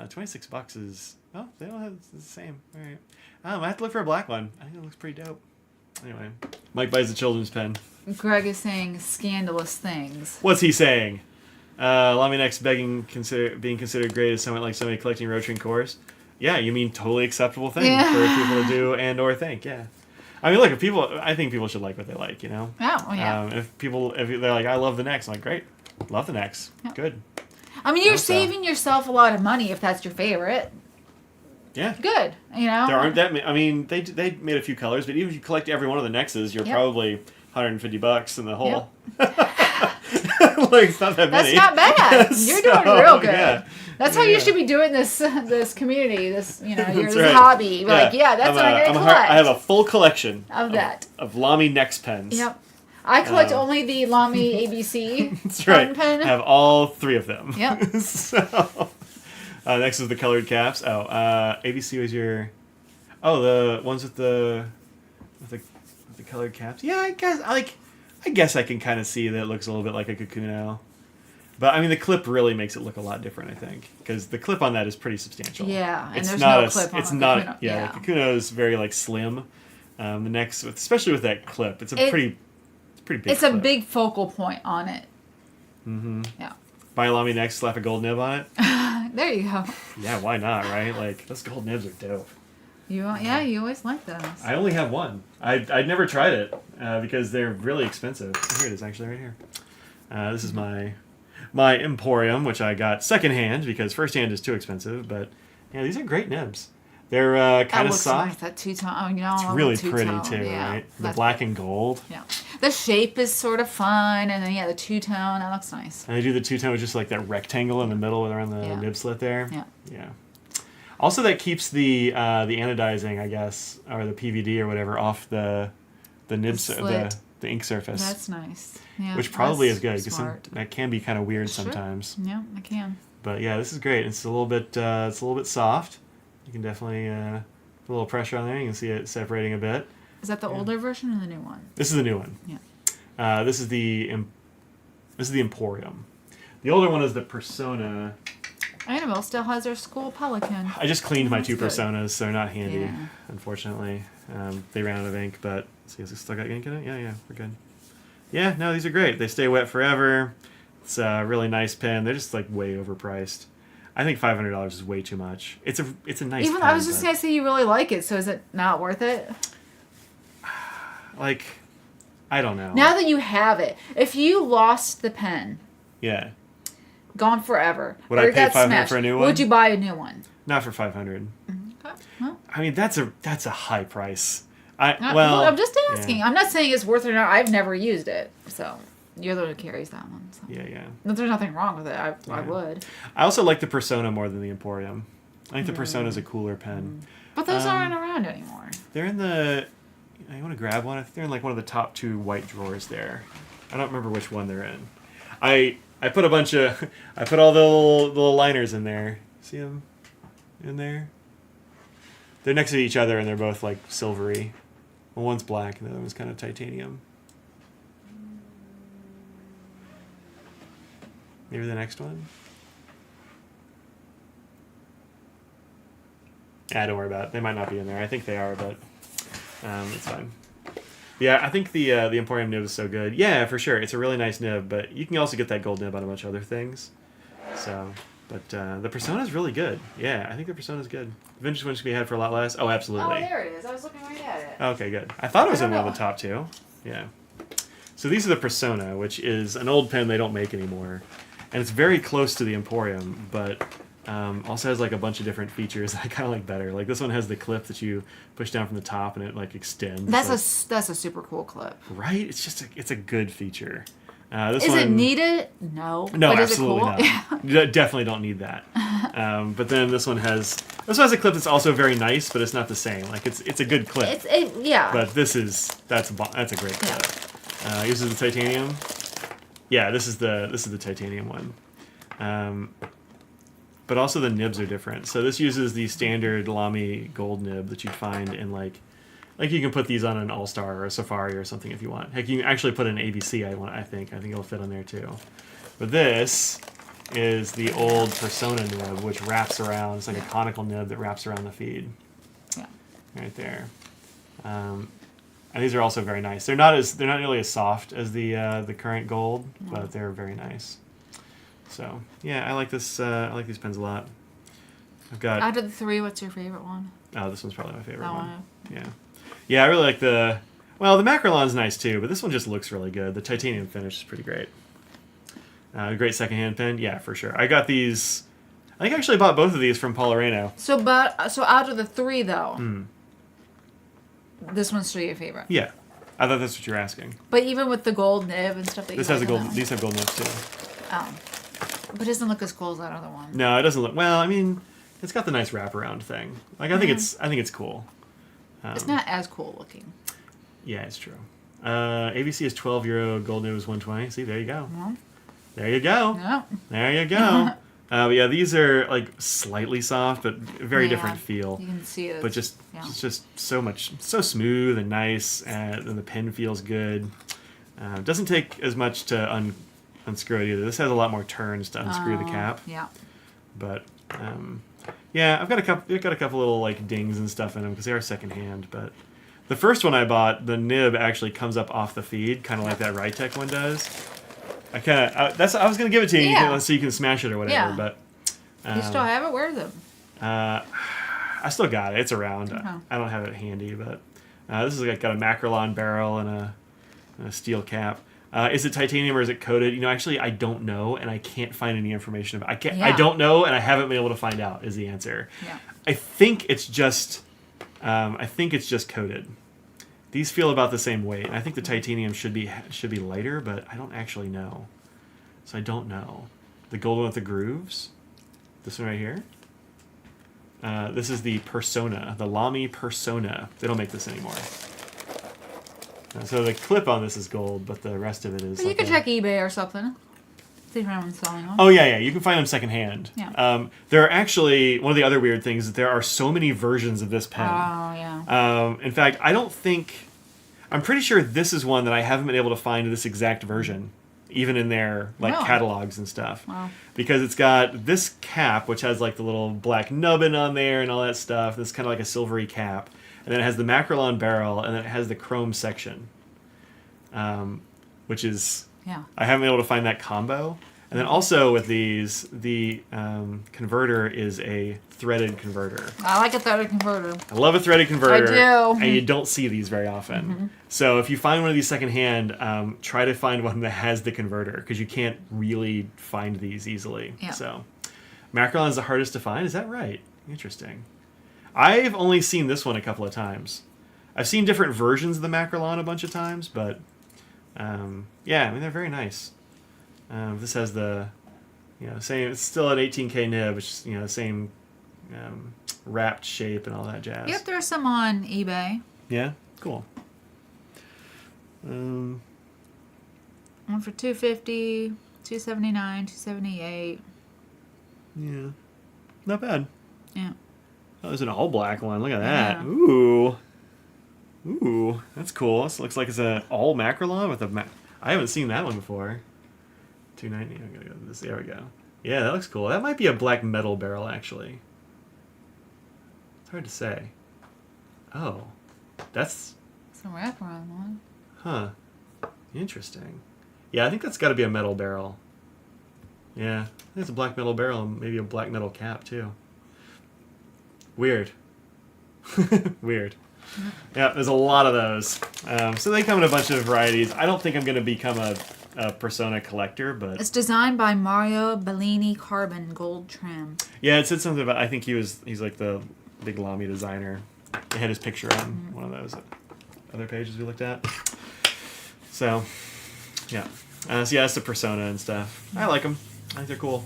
$26 is they don't have the same. All right. I have to look for a black one. I think it looks pretty dope. Anyway, Mike buys a children's pen. Greg is saying scandalous things. What's he saying? Lamy next being considered great as somewhat like somebody collecting Rotring cores. Yeah, you mean totally acceptable thing for people to do and or think. Yeah. I mean, look, I think people should like what they like, you know? Oh, yeah. If they're like, I love the Nex, I'm like, great. Love the Nex. Yeah. Good. I mean, you're saving yourself a lot of money if that's your favorite. Yeah. Good. You know? There aren't that many. I mean, they made a few colors, but even if you collect every one of the Nexes, you're probably $150 in the whole. Like, it's not that many. That's not bad. You're doing real good. Yeah. That's how you should be doing this community, this hobby. Like, that's what I'm going to collect. I have a full collection of Lamy Nex pens. Yep. I collect only the Lamy ABC. That's right. Pen. I have all three of them. Yep. So, next is the colored caps. ABC was your... the ones with the colored caps. Yeah, I guess I can kind of see that it looks a little bit like a Kakuno. But, I mean, the clip really makes it look a lot different, I think. Because the clip on that is pretty substantial. Yeah, and it's there's not no clip on it's a not, Kakuno. Yeah, the Kakuno is very, like, slim. The next, especially with that clip, it's pretty big It's clip. a big focal point on it. Mm-hmm. Yeah. Buy a Lamy Nex, slap a gold nib on it. There you go. Yeah, why not, right? Like, those gold nibs are dope. You always like those. I only have one. I'd never tried it because they're really expensive. Here it is, actually, right here. This is my Emporium, which I got secondhand because firsthand is too expensive. But yeah, these are great nibs. They're kind of soft. Nice, that two-tone. It's really pretty too, right? The black and gold. Yeah. The shape is sort of fun, and then the two-tone. That looks nice. And they do the two-tone with just like that rectangle in the middle around the nib slit there. Yeah. Yeah. Also, that keeps the anodizing, I guess, or the PVD or whatever off the nib the the ink surface. That's nice. Yeah, which probably is good because smart. that can be kind of weird Sure. sometimes. Yeah, I can. But yeah, this is great. It's a little bit soft. You can definitely put a little pressure on there. You can see it separating a bit. Is that the older version or the new one? This is the new one. Yeah. This is the Emporium. The older one is the Persona. Annabelle still has her school Pelikan. I just cleaned my That's two good. Personas, so they're not handy, Yeah. unfortunately. They ran out of ink, but see, has it still got ink in it? Yeah, we're good. Yeah, no, these are great. They stay wet forever. It's a really nice pen. They're just like way overpriced. I think $500 is way too much. It's a nice Even pen. I was just gonna say you really like it, so is it not worth it? Like, I don't know. Now that you have it, if you lost the pen, Yeah, gone forever, Would or I it pay got $500 smashed, for a new one? would you buy a new one? not for 500. Okay. Well, I mean, that's a high price. well, I'm just asking. Yeah. I'm not saying it's worth it or not. I've never used it, so you're the one who carries that one. So. Yeah. But there's nothing wrong with it. I would. I also like the Persona more than the Emporium. I think the Persona is a cooler pen. But those aren't around anymore. They're in the. You want to grab one? I think they're in like one of the top 2 white drawers there. I don't remember which one they're in. I put a bunch of. I put all the little liners in there. See them in there? They're next to each other and they're both like silvery. Well, one's black and the other one's kind of titanium. Maybe the next one? Yeah, don't worry about it. They might not be in there. I think they are, but it's fine. Yeah, I think the Emporium nib is so good. Yeah, for sure. It's a really nice nib, but you can also get that gold nib on a bunch of other things. So, but the Persona is really good. Yeah, I think the Persona is good. The vintage one should be had for a lot less. Oh, absolutely. Oh, there it is. I was looking right at it. Okay, good. I thought it was I in don't one of the top 2. Yeah. So these are the Persona, which is an old pen they don't make anymore. And it's very close to the Emporium, but also has like a bunch of different features that I kind of like better. Like this one has the clip that you push down from the top and it like extends. That's a super cool clip. Right? It's just it's a good feature. Is it needed? No. No, but absolutely is it cool? not. You definitely don't need that. But then this one has a clip that's also very nice, but it's not the same. Like it's a good clip. Yeah. But that's a great clip. Uses the titanium. Yeah, this is the titanium one. But also the nibs are different. So this uses the standard Lamy gold nib that you'd find in like you can put these on an All-Star or a Safari or something if you want. Heck, you can actually put an ABC. I think it'll fit on there too. But this is the old Persona nib, which wraps around. It's like a conical nib that wraps around the feed. Yeah. Right there. And these are also very nice. They're not nearly as soft as the current gold, but they're very nice. So yeah, I like this. I like these pens a lot. I've got. Out of the 3, what's your favorite one? Oh, this one's probably my favorite That one. one. Yeah, I really like the. Well, the Macrolon's nice too, but this one just looks really good. The titanium finish is pretty great. Great secondhand pen, yeah, for sure. I got these. I think I actually bought both of these from Paul Areno. So out of the 3 though, this one's still your favorite. Yeah, I thought that's what you were asking. But even with the gold nib and stuff that This you has like a on gold. that These have gold nibs too. one. Oh. But it doesn't look as cool as that other one. No, it doesn't look. Well, I mean, it's got the nice wraparound thing. Like I think it's cool. It's not as cool looking. Yeah, it's true. ABC is €12. Gold nib is 120. See, there you go. Well, There you go. no. There you go. But yeah, these are like slightly soft, but very Yeah, different feel. You can see it. But it's just so smooth and nice, and the pen feels good. Doesn't take as much to unscrew it either. This has a lot more turns to unscrew the cap. Yeah. But yeah, I've got a couple little like dings and stuff in them because they are secondhand. But the first one I bought, the nib actually comes up off the feed, kind of like that Rytech one does. I was gonna give it to you, Yeah. so you can smash it or whatever. Yeah. But You still have it? Where is it? I still got it. It's around. Okay. I don't have it handy, but this is like got a Macrolon barrel and a steel cap. Is it titanium or is it coated? Actually, I don't know, and I can't find any information about. I Yeah. don't know, and I haven't been able to find out. Is the answer? Yeah. I think it's just coated. These feel about the same weight, and I think the titanium should be lighter, but I don't actually know. So I don't know. The gold one with the grooves. This one right here. This is the Persona, the Lamy Persona. They don't make this anymore. So the clip on this is gold, but the rest of it is. But you can check eBay or something. See if anyone's selling them. Oh yeah, you can find them secondhand. Yeah. There are actually one of the other weird things is that there are so many versions of this pen. Oh yeah. In fact, I'm pretty sure this is one that I haven't been able to find this exact version, even in their catalogs and stuff. Wow. Because it's got this cap, which has like the little black nubbin on there and all that stuff. This kind of like a silvery cap, and then it has the macrolon barrel, and then it has the chrome section, which is. Yeah. I haven't been able to find that combo. And then also with these, the converter is a threaded converter. I like a threaded converter. I love a threaded converter. I do. And you don't see these very often. Mm-hmm. So if you find one of these secondhand, try to find one that has the converter because you can't really find these easily. Yeah. So Macrolon is the hardest to find. Is that right? Interesting. I've only seen this one a couple of times. I've seen different versions of the Macrolon a bunch of times, but... yeah, I mean, they're very nice. This has the, same, it's still an 18K nib, which is, the same wrapped shape and all that jazz. Yep, there's some on eBay. Yeah? Cool. One for $250, $279, $278. Yeah. Not bad. Yeah. Oh, there's an all black one. Look at that. Yeah. Ooh, that's cool. This looks like it's an all macrolon with a I haven't seen that one before. 290. I'm gonna go to this. There we go. Yeah, that looks cool. That might be a black metal barrel, actually. It's hard to say. Oh, that's Some wraparound one. Huh. Interesting. Yeah, I think that's got to be a metal barrel. Yeah, I think it's a black metal barrel and maybe a black metal cap too. Weird. Weird. Yeah, there's a lot of those. So they come in a bunch of varieties. I don't think I'm going to become a Persona collector, but... It's designed by Mario Bellini Carbon Gold Trim. Yeah, it said something about... I think he's like the big Lamy designer. They had his picture on one of those other pages we looked at. So, yeah. So yeah, it's the Persona and stuff. I like them. I think they're cool.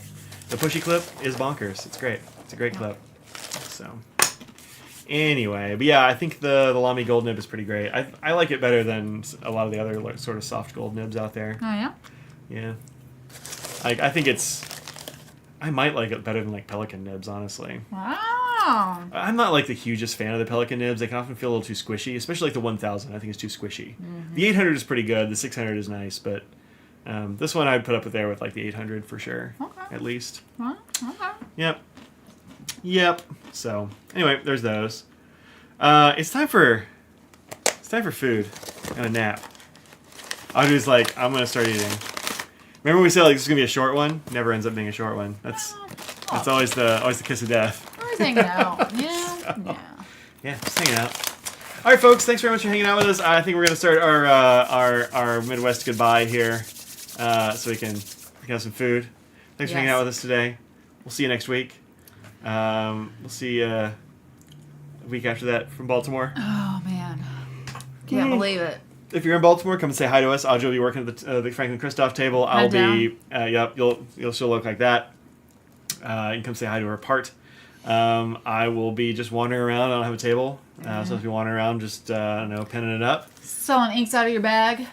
The pushy clip is bonkers. It's great. It's a great clip. So... Anyway, but yeah, I think the Lamy gold nib is pretty great. I like it better than a lot of the other like, sort of soft gold nibs out there. Oh, yeah? Yeah. I think I might like it better than like Pelikan nibs, honestly. Wow. I'm not like the hugest fan of the Pelikan nibs. They can often feel a little too squishy, especially like the 1000. I think it's too squishy. Mm-hmm. The 800 is pretty good. The 600 is nice, but this one I'd put up there with like the 800 for sure. Okay. At least. Okay. Yep. So anyway, there's those. It's time for food and a nap. Audrey's like, I'm gonna start eating. Remember we said like this is gonna be a short one? Never ends up being a short one. That's always the kiss of death. We're just hanging out. Yeah. So, Yeah. Yeah, just hanging out. All right, folks. Thanks very much for hanging out with us. I think we're gonna start our Midwest goodbye here, so we can have some food. Thanks for hanging out with us today. We'll see you next week. We'll see a week after that from Baltimore. Oh, man. Can't believe it. If you're in Baltimore, come and say hi to us. Audrey will be working at the Franklin Christoph table. I'll be, you'll still look like that. You can come say hi to her part. I will be just wandering around. I don't have a table. So if you wander around, just, penning it up. Selling inks out of your bag?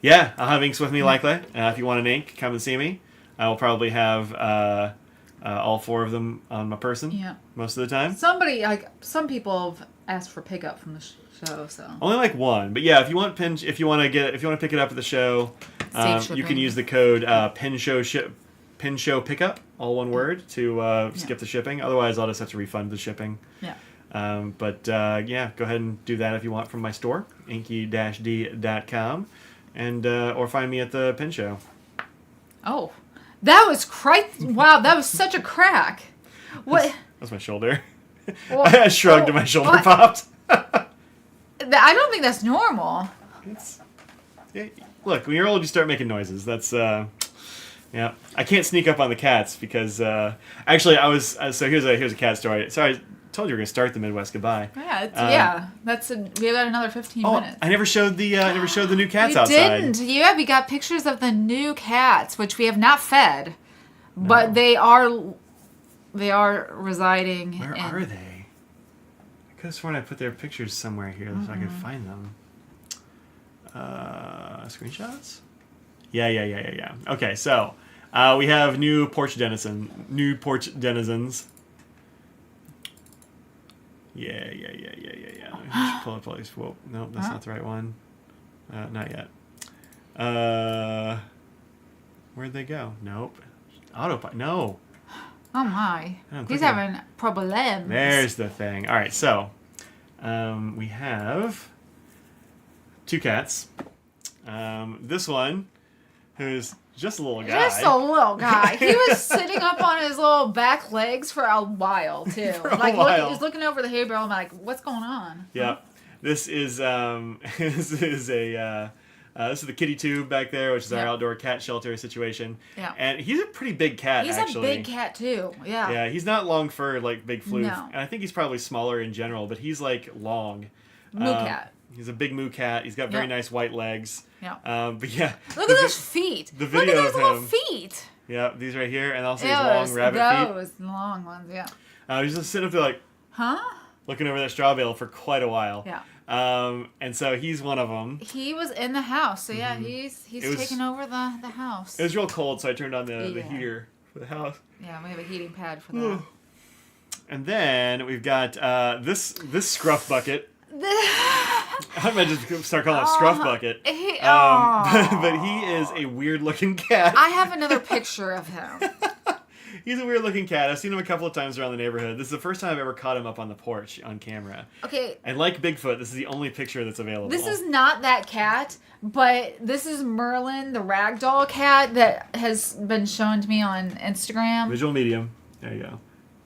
Yeah, I'll have inks with me likely. If you want an ink, come and see me. I will probably have... all 4 of them on my person most of the time. Some people have asked for pickup from the show, so only like one. But yeah, if you want to pick it up at the show, you can use the code pin show pickup, all one word, to skip the shipping. Otherwise, I'll just have to refund the shipping. Yeah. But go ahead and do that if you want from my store, inky-d.com, and or find me at the Pin Show. Oh. That was wow, that was such a crack. What? That's my shoulder. Well, I shrugged and my shoulder popped. I don't think that's normal. Look, when you're old, you start making noises. That's, I can't sneak up on the cats because, actually, I was, so here's a cat story. Sorry, I told you we were going to start the Midwest goodbye. Yeah, we got another 15 minutes. I never showed the new cats you outside. You didn't. Yeah, we got pictures of the new cats, which we have not fed, but they are residing. Where are they? I could have sworn I put their pictures somewhere here so I could find them. Screenshots? Yeah. Okay, so we have new porch denizens. Yeah. Just pull up place. Whoa, no, that's not the right one. Not yet. Where'd they go? Nope. Autopilot. No. Oh my. I'm He's clicking. having problems. There's the thing. All right, so we have 2 cats. This one, who's just a little guy. Just a little guy. He was sitting up on his little back legs for a while too. For a while. Just looking over the hay bale. I'm like, what's going on? Yeah, this is this is the kitty tube back there, which is our outdoor cat shelter situation. Yeah, and he's a pretty big cat. He's actually. a big cat too. Yeah. Yeah, he's not long fur like Big Floof, No. and I think he's probably smaller in general, but he's like long. Moo cat. He's a big moo cat. He's got very nice white legs. Yeah. But yeah. Look at those feet. The video Look at of those little him. feet. Yeah, these right here, and also these long rabbit feet. Those long ones, yeah. He's just sitting up there like, huh? Looking over that straw bale for quite a while. Yeah. And so he's one of them. He was in the house, so yeah, he's taking over the house. It was real cold, so I turned on the heater for the house. Yeah, we have a heating pad for that. And then we've got this scruff bucket. I might just start calling it Scruff Bucket. But he is a weird looking cat. I have another picture of him. He's a weird looking cat. I've seen him a couple of times around the neighborhood. This is the first time I've ever caught him up on the porch on camera. Okay. And like Bigfoot, this is the only picture that's available. This is not that cat, but this is Merlin, the ragdoll cat that has been shown to me on Instagram. Visual medium. There you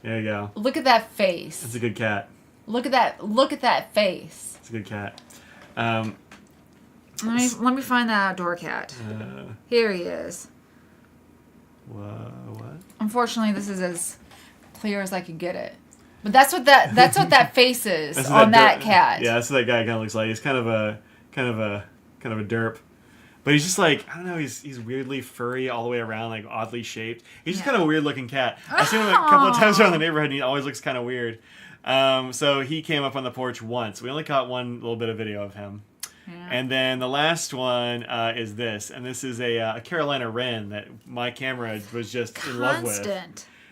go. Look at that face. It's a good cat. Look at that face. It's a good cat. Let me find that outdoor cat. Here he is. What? Unfortunately, this is as clear as I could get it. But that's what that face is on that cat. Yeah, that's what that guy kind of looks like. He's kind of a derp. But he's just like, I don't know, he's weirdly furry all the way around, like oddly shaped. He's just kind of a weird looking cat. I've seen him a couple of times around the neighborhood and he always looks kind of weird. So he came up on the porch once. We only caught one little bit of video of him. Yeah. And then the last one is this. And this is a Carolina wren that my camera was just in love with.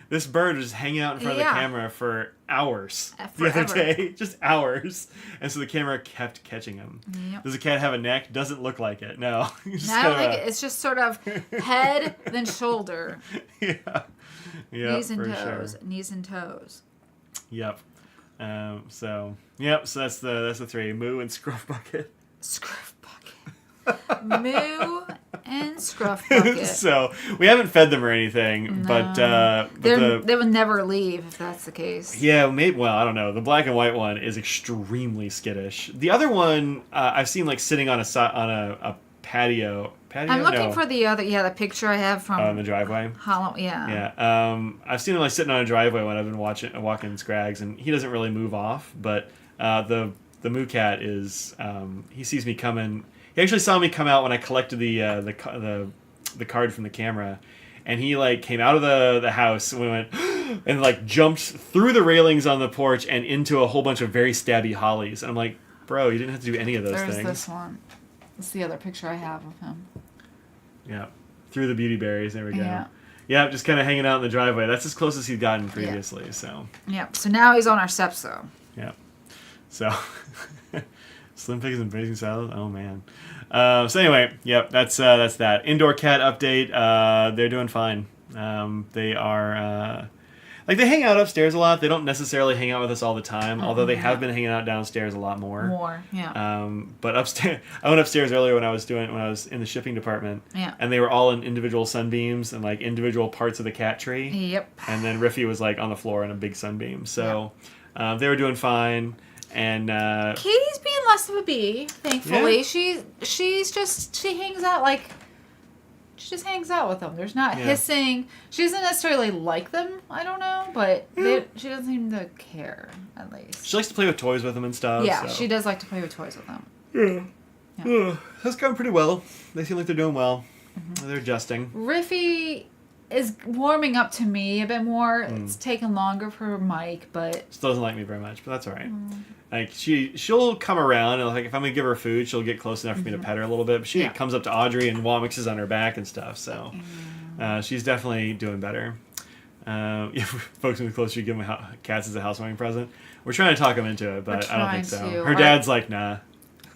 This bird was just hanging out in front of the camera for hours the other day. Just hours. And so the camera kept catching him. Yep. Does the cat have a neck? Doesn't look like it. No. I don't think it's just sort of head, then shoulder. Yeah. Knees and toes. Sure. Knees and toes. Yep. So that's the 3. Moo and Scruff Bucket. Scruff Bucket. Moo and Scruff Bucket. So we haven't fed them or anything, but they would never leave if that's the case. Yeah, maybe. Well, I don't know. The black and white one is extremely skittish. The other one I've seen like sitting on a patio. I'm looking for the other. Yeah, the picture I have from the driveway. Yeah. I've seen him like sitting on a driveway when I've been walking Scrags, and he doesn't really move off. But the moo cat is he sees me coming. He actually saw me come out when I collected the card from the camera, and he like came out of the house and we went and like jumped through the railings on the porch and into a whole bunch of very stabby hollies. And I'm like, bro, you didn't have to do any of those things. There's this one. That's the other picture I have of him. Yeah, through the beauty berries. There we go. Yeah, just kind of hanging out in the driveway. That's as close as he'd gotten previously. Yeah. So now he's on our steps though. Yeah. So Slim Pigs and Blazing Saddles. Oh man. So anyway, that's that indoor cat update. They're doing fine. They are like they hang out upstairs a lot. They don't necessarily hang out with us all the time, although they have been hanging out downstairs a lot more. But upstairs, I went upstairs earlier when I was in the shipping department. Yeah. And they were all in individual sunbeams and like individual parts of the cat tree. Yep. And then Riffy was like on the floor in a big sunbeam. So they were doing fine. And Katie's being less of a bee, thankfully. Yeah. She hangs out she just hangs out with them. There's not hissing. She doesn't necessarily like them, I don't know, but she doesn't seem to care, at least. She likes to play with toys with them and stuff. Yeah, she does like to play with toys with them. Yeah. That's going pretty well. They seem like they're doing well. Mm-hmm. They're adjusting. Riffy is warming up to me a bit more. It's taken longer for Mike, but She doesn't like me very much, but that's all right. Like she'll come around, and like if I'm gonna give her food, she'll get close enough for me to pet her a little bit. But she comes up to Audrey and womixes on her back and stuff. So she's definitely doing better. Folks move closer, you give them cats as a housewarming present. We're trying to talk them into it, but I don't think so. Her dad's like, nah.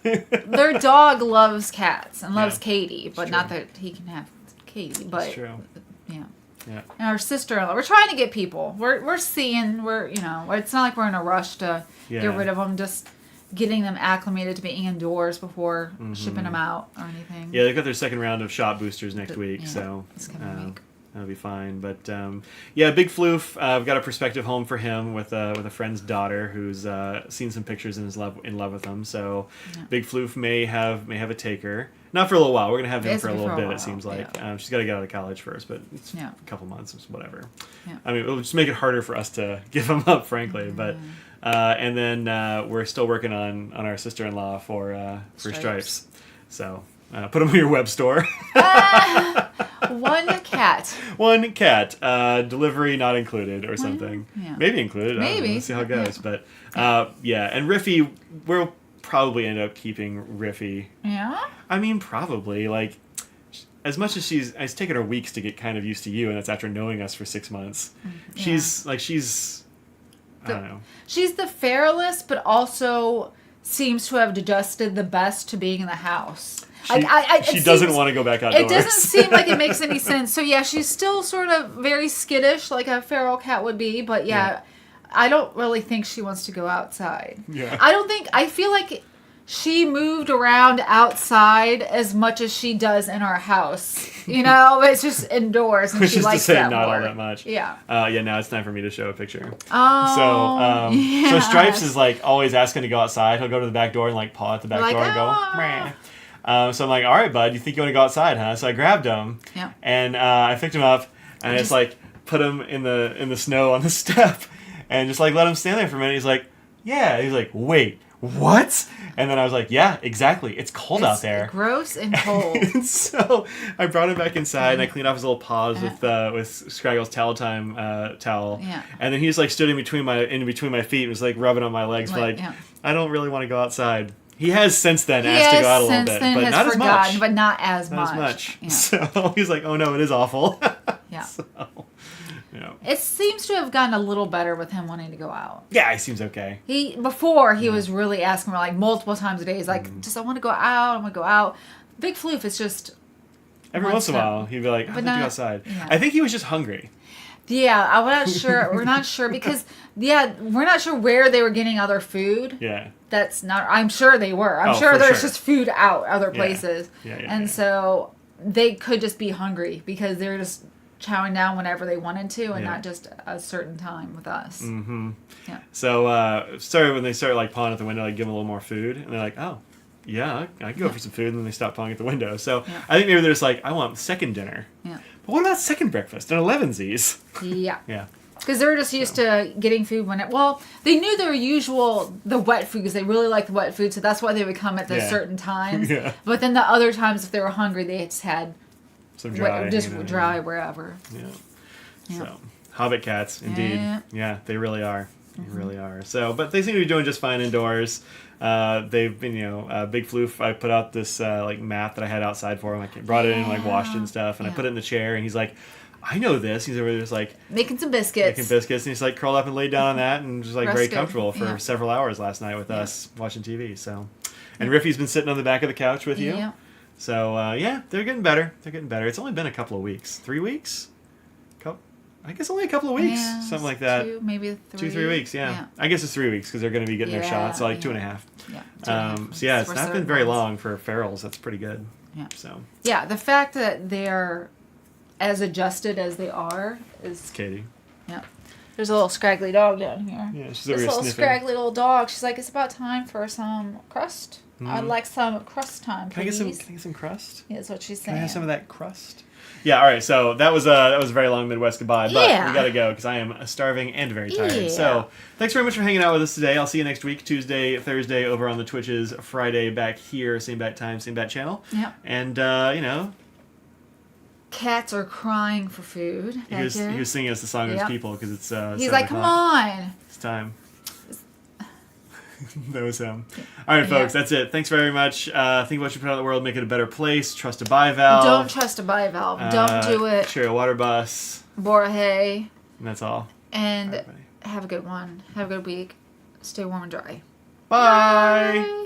Their dog loves cats and loves Katie, but not that he can have Katie. But it's true. Yeah. And our sister-in-law, we're trying to get people. We're seeing. It's not like we're in a rush to get rid of them. Just getting them acclimated to being indoors before shipping them out or anything. Yeah, they've got their second round of shot boosters next week, so this coming week. That'll be fine. But Big Floof, I've got a prospective home for him with a friend's daughter who's seen some pictures and is in love with him. So Big Floof may have a taker. Not for a little while. We're gonna have him for a little bit. It seems like she's got to get out of college first, but it's a couple months, whatever. Yeah. I mean, it'll just make it harder for us to give him up, frankly. But and then we're still working on our sister-in-law for Stripes. So. Put them in your web store. One cat. One cat. Delivery not included or something. Yeah. Maybe included. Maybe. Let's see how it goes. Yeah. But and Riffy, we'll probably end up keeping Riffy. Yeah? I mean, probably. Like, as much as it's taken her weeks to get kind of used to you, and that's after knowing us for 6 months. Yeah. She's I don't know. She's the fairest, but also seems to have adjusted the best to being in the house. She doesn't want to go back outdoors. It doesn't seem like it makes any sense. So yeah, she's still sort of very skittish, like a feral cat would be. But I don't really think she wants to go outside. Yeah. I feel like she moved around outside as much as she does in our house. It's just indoors, and she likes that more. Not all that much. Yeah. Now it's time for me to show a picture. Oh. So Stripes is like always asking to go outside. He'll go to the back door and like paw at the back door and go. Meh. So I'm like, all right, bud, you think you want to go outside, huh? So I grabbed him, and I picked him up, and it's like put him in the snow on the step, and just like let him stand there for a minute. He's like, yeah. He's like, wait, what? And then I was like, yeah, exactly. It's cold out there. Gross and cold. And so I brought him back inside, and I cleaned off his little paws with Scraggle's towel. Yeah. And then he just like stood in between my feet and was like rubbing on my legs, I don't really want to go outside. He has since then asked to go out a little bit, but not as much. But not as much. Yeah. So he's like, oh no, it is awful. Yeah. So, It seems to have gotten a little better with him wanting to go out. Yeah, he seems okay. He was really asking me like multiple times a day. He's like, I want to go out. I want to go out. Big Floof is just... Every once in a while, he'd be like, I'm going to go outside. Yeah. I think he was just hungry. Yeah, I'm not sure. We're not sure because, we're not sure where they were getting other food. Yeah. That's not... I'm sure they were. I'm sure there's just food out other places. Yeah. So they could just be hungry because they're just chowing down whenever they wanted to and not just a certain time with us. Mm-hmm. Yeah. So when they started like pawing at the window, like give them a little more food, and they're like, oh, yeah, I can go for some food, and then they stop pawing at the window. So I think maybe they're just like, I want second dinner. Yeah. But what about second breakfast and 11sies? Yeah. Yeah. Because they were just used to getting food they knew their the wet food because they really like the wet food, so that's why they would come at the certain times. Yeah. But then the other times, if they were hungry, they just had some dry, dry wherever. Yeah. So Hobbit cats, indeed. Yeah, they really are. They really are. So, but they seem to be doing just fine indoors. They've been, Big Floof. I put out this like mat that I had outside for him. I brought it in, like washed it and stuff, and I put it in the chair. And he's like, I know this. He's over there just like making some biscuits. And he's like curled up and laid down on that and just like very comfortable for several hours last night with us watching TV. So, and Riffy's been sitting on the back of the couch with you. Yeah. So they're getting better. It's only been a couple of weeks. 3 weeks? I guess only a couple of weeks, something like that. Maybe 3. 2-3 weeks, yeah. I guess it's 3 weeks because they're going to be getting their shots, so like 2.5. Yeah. 2.5. So it's not been very long for ferals. That's pretty good. Yeah. So. Yeah, the fact that they're as adjusted as they are is... It's Katie. Yeah. There's a little scraggly dog down here. Yeah, she's over here sniffing. Scraggly little dog. She's like, it's about time for some crust. I'd like some crust time, please. Can I get some crust? Yeah, that's what she's saying. Can I have some of that crust? Yeah, all right. So that was a very long Midwest goodbye, but we got to go because I am starving and very tired. Yeah. So thanks very much for hanging out with us today. I'll see you next week, Tuesday, Thursday over on the Twitches, Friday back here, same bat time, same bat channel. Yeah. And, Cats are crying for food. He was singing us the song of his people because it's. He's like, come on. It's time. That was him. All right, folks, that's it. Thanks very much. Think about what you put out in the world, make it a better place. Trust a bivalve. Don't trust a bivalve. Don't do it. Share a water bus. Bora hay. And that's all. And have a good one. Have a good week. Stay warm and dry. Bye.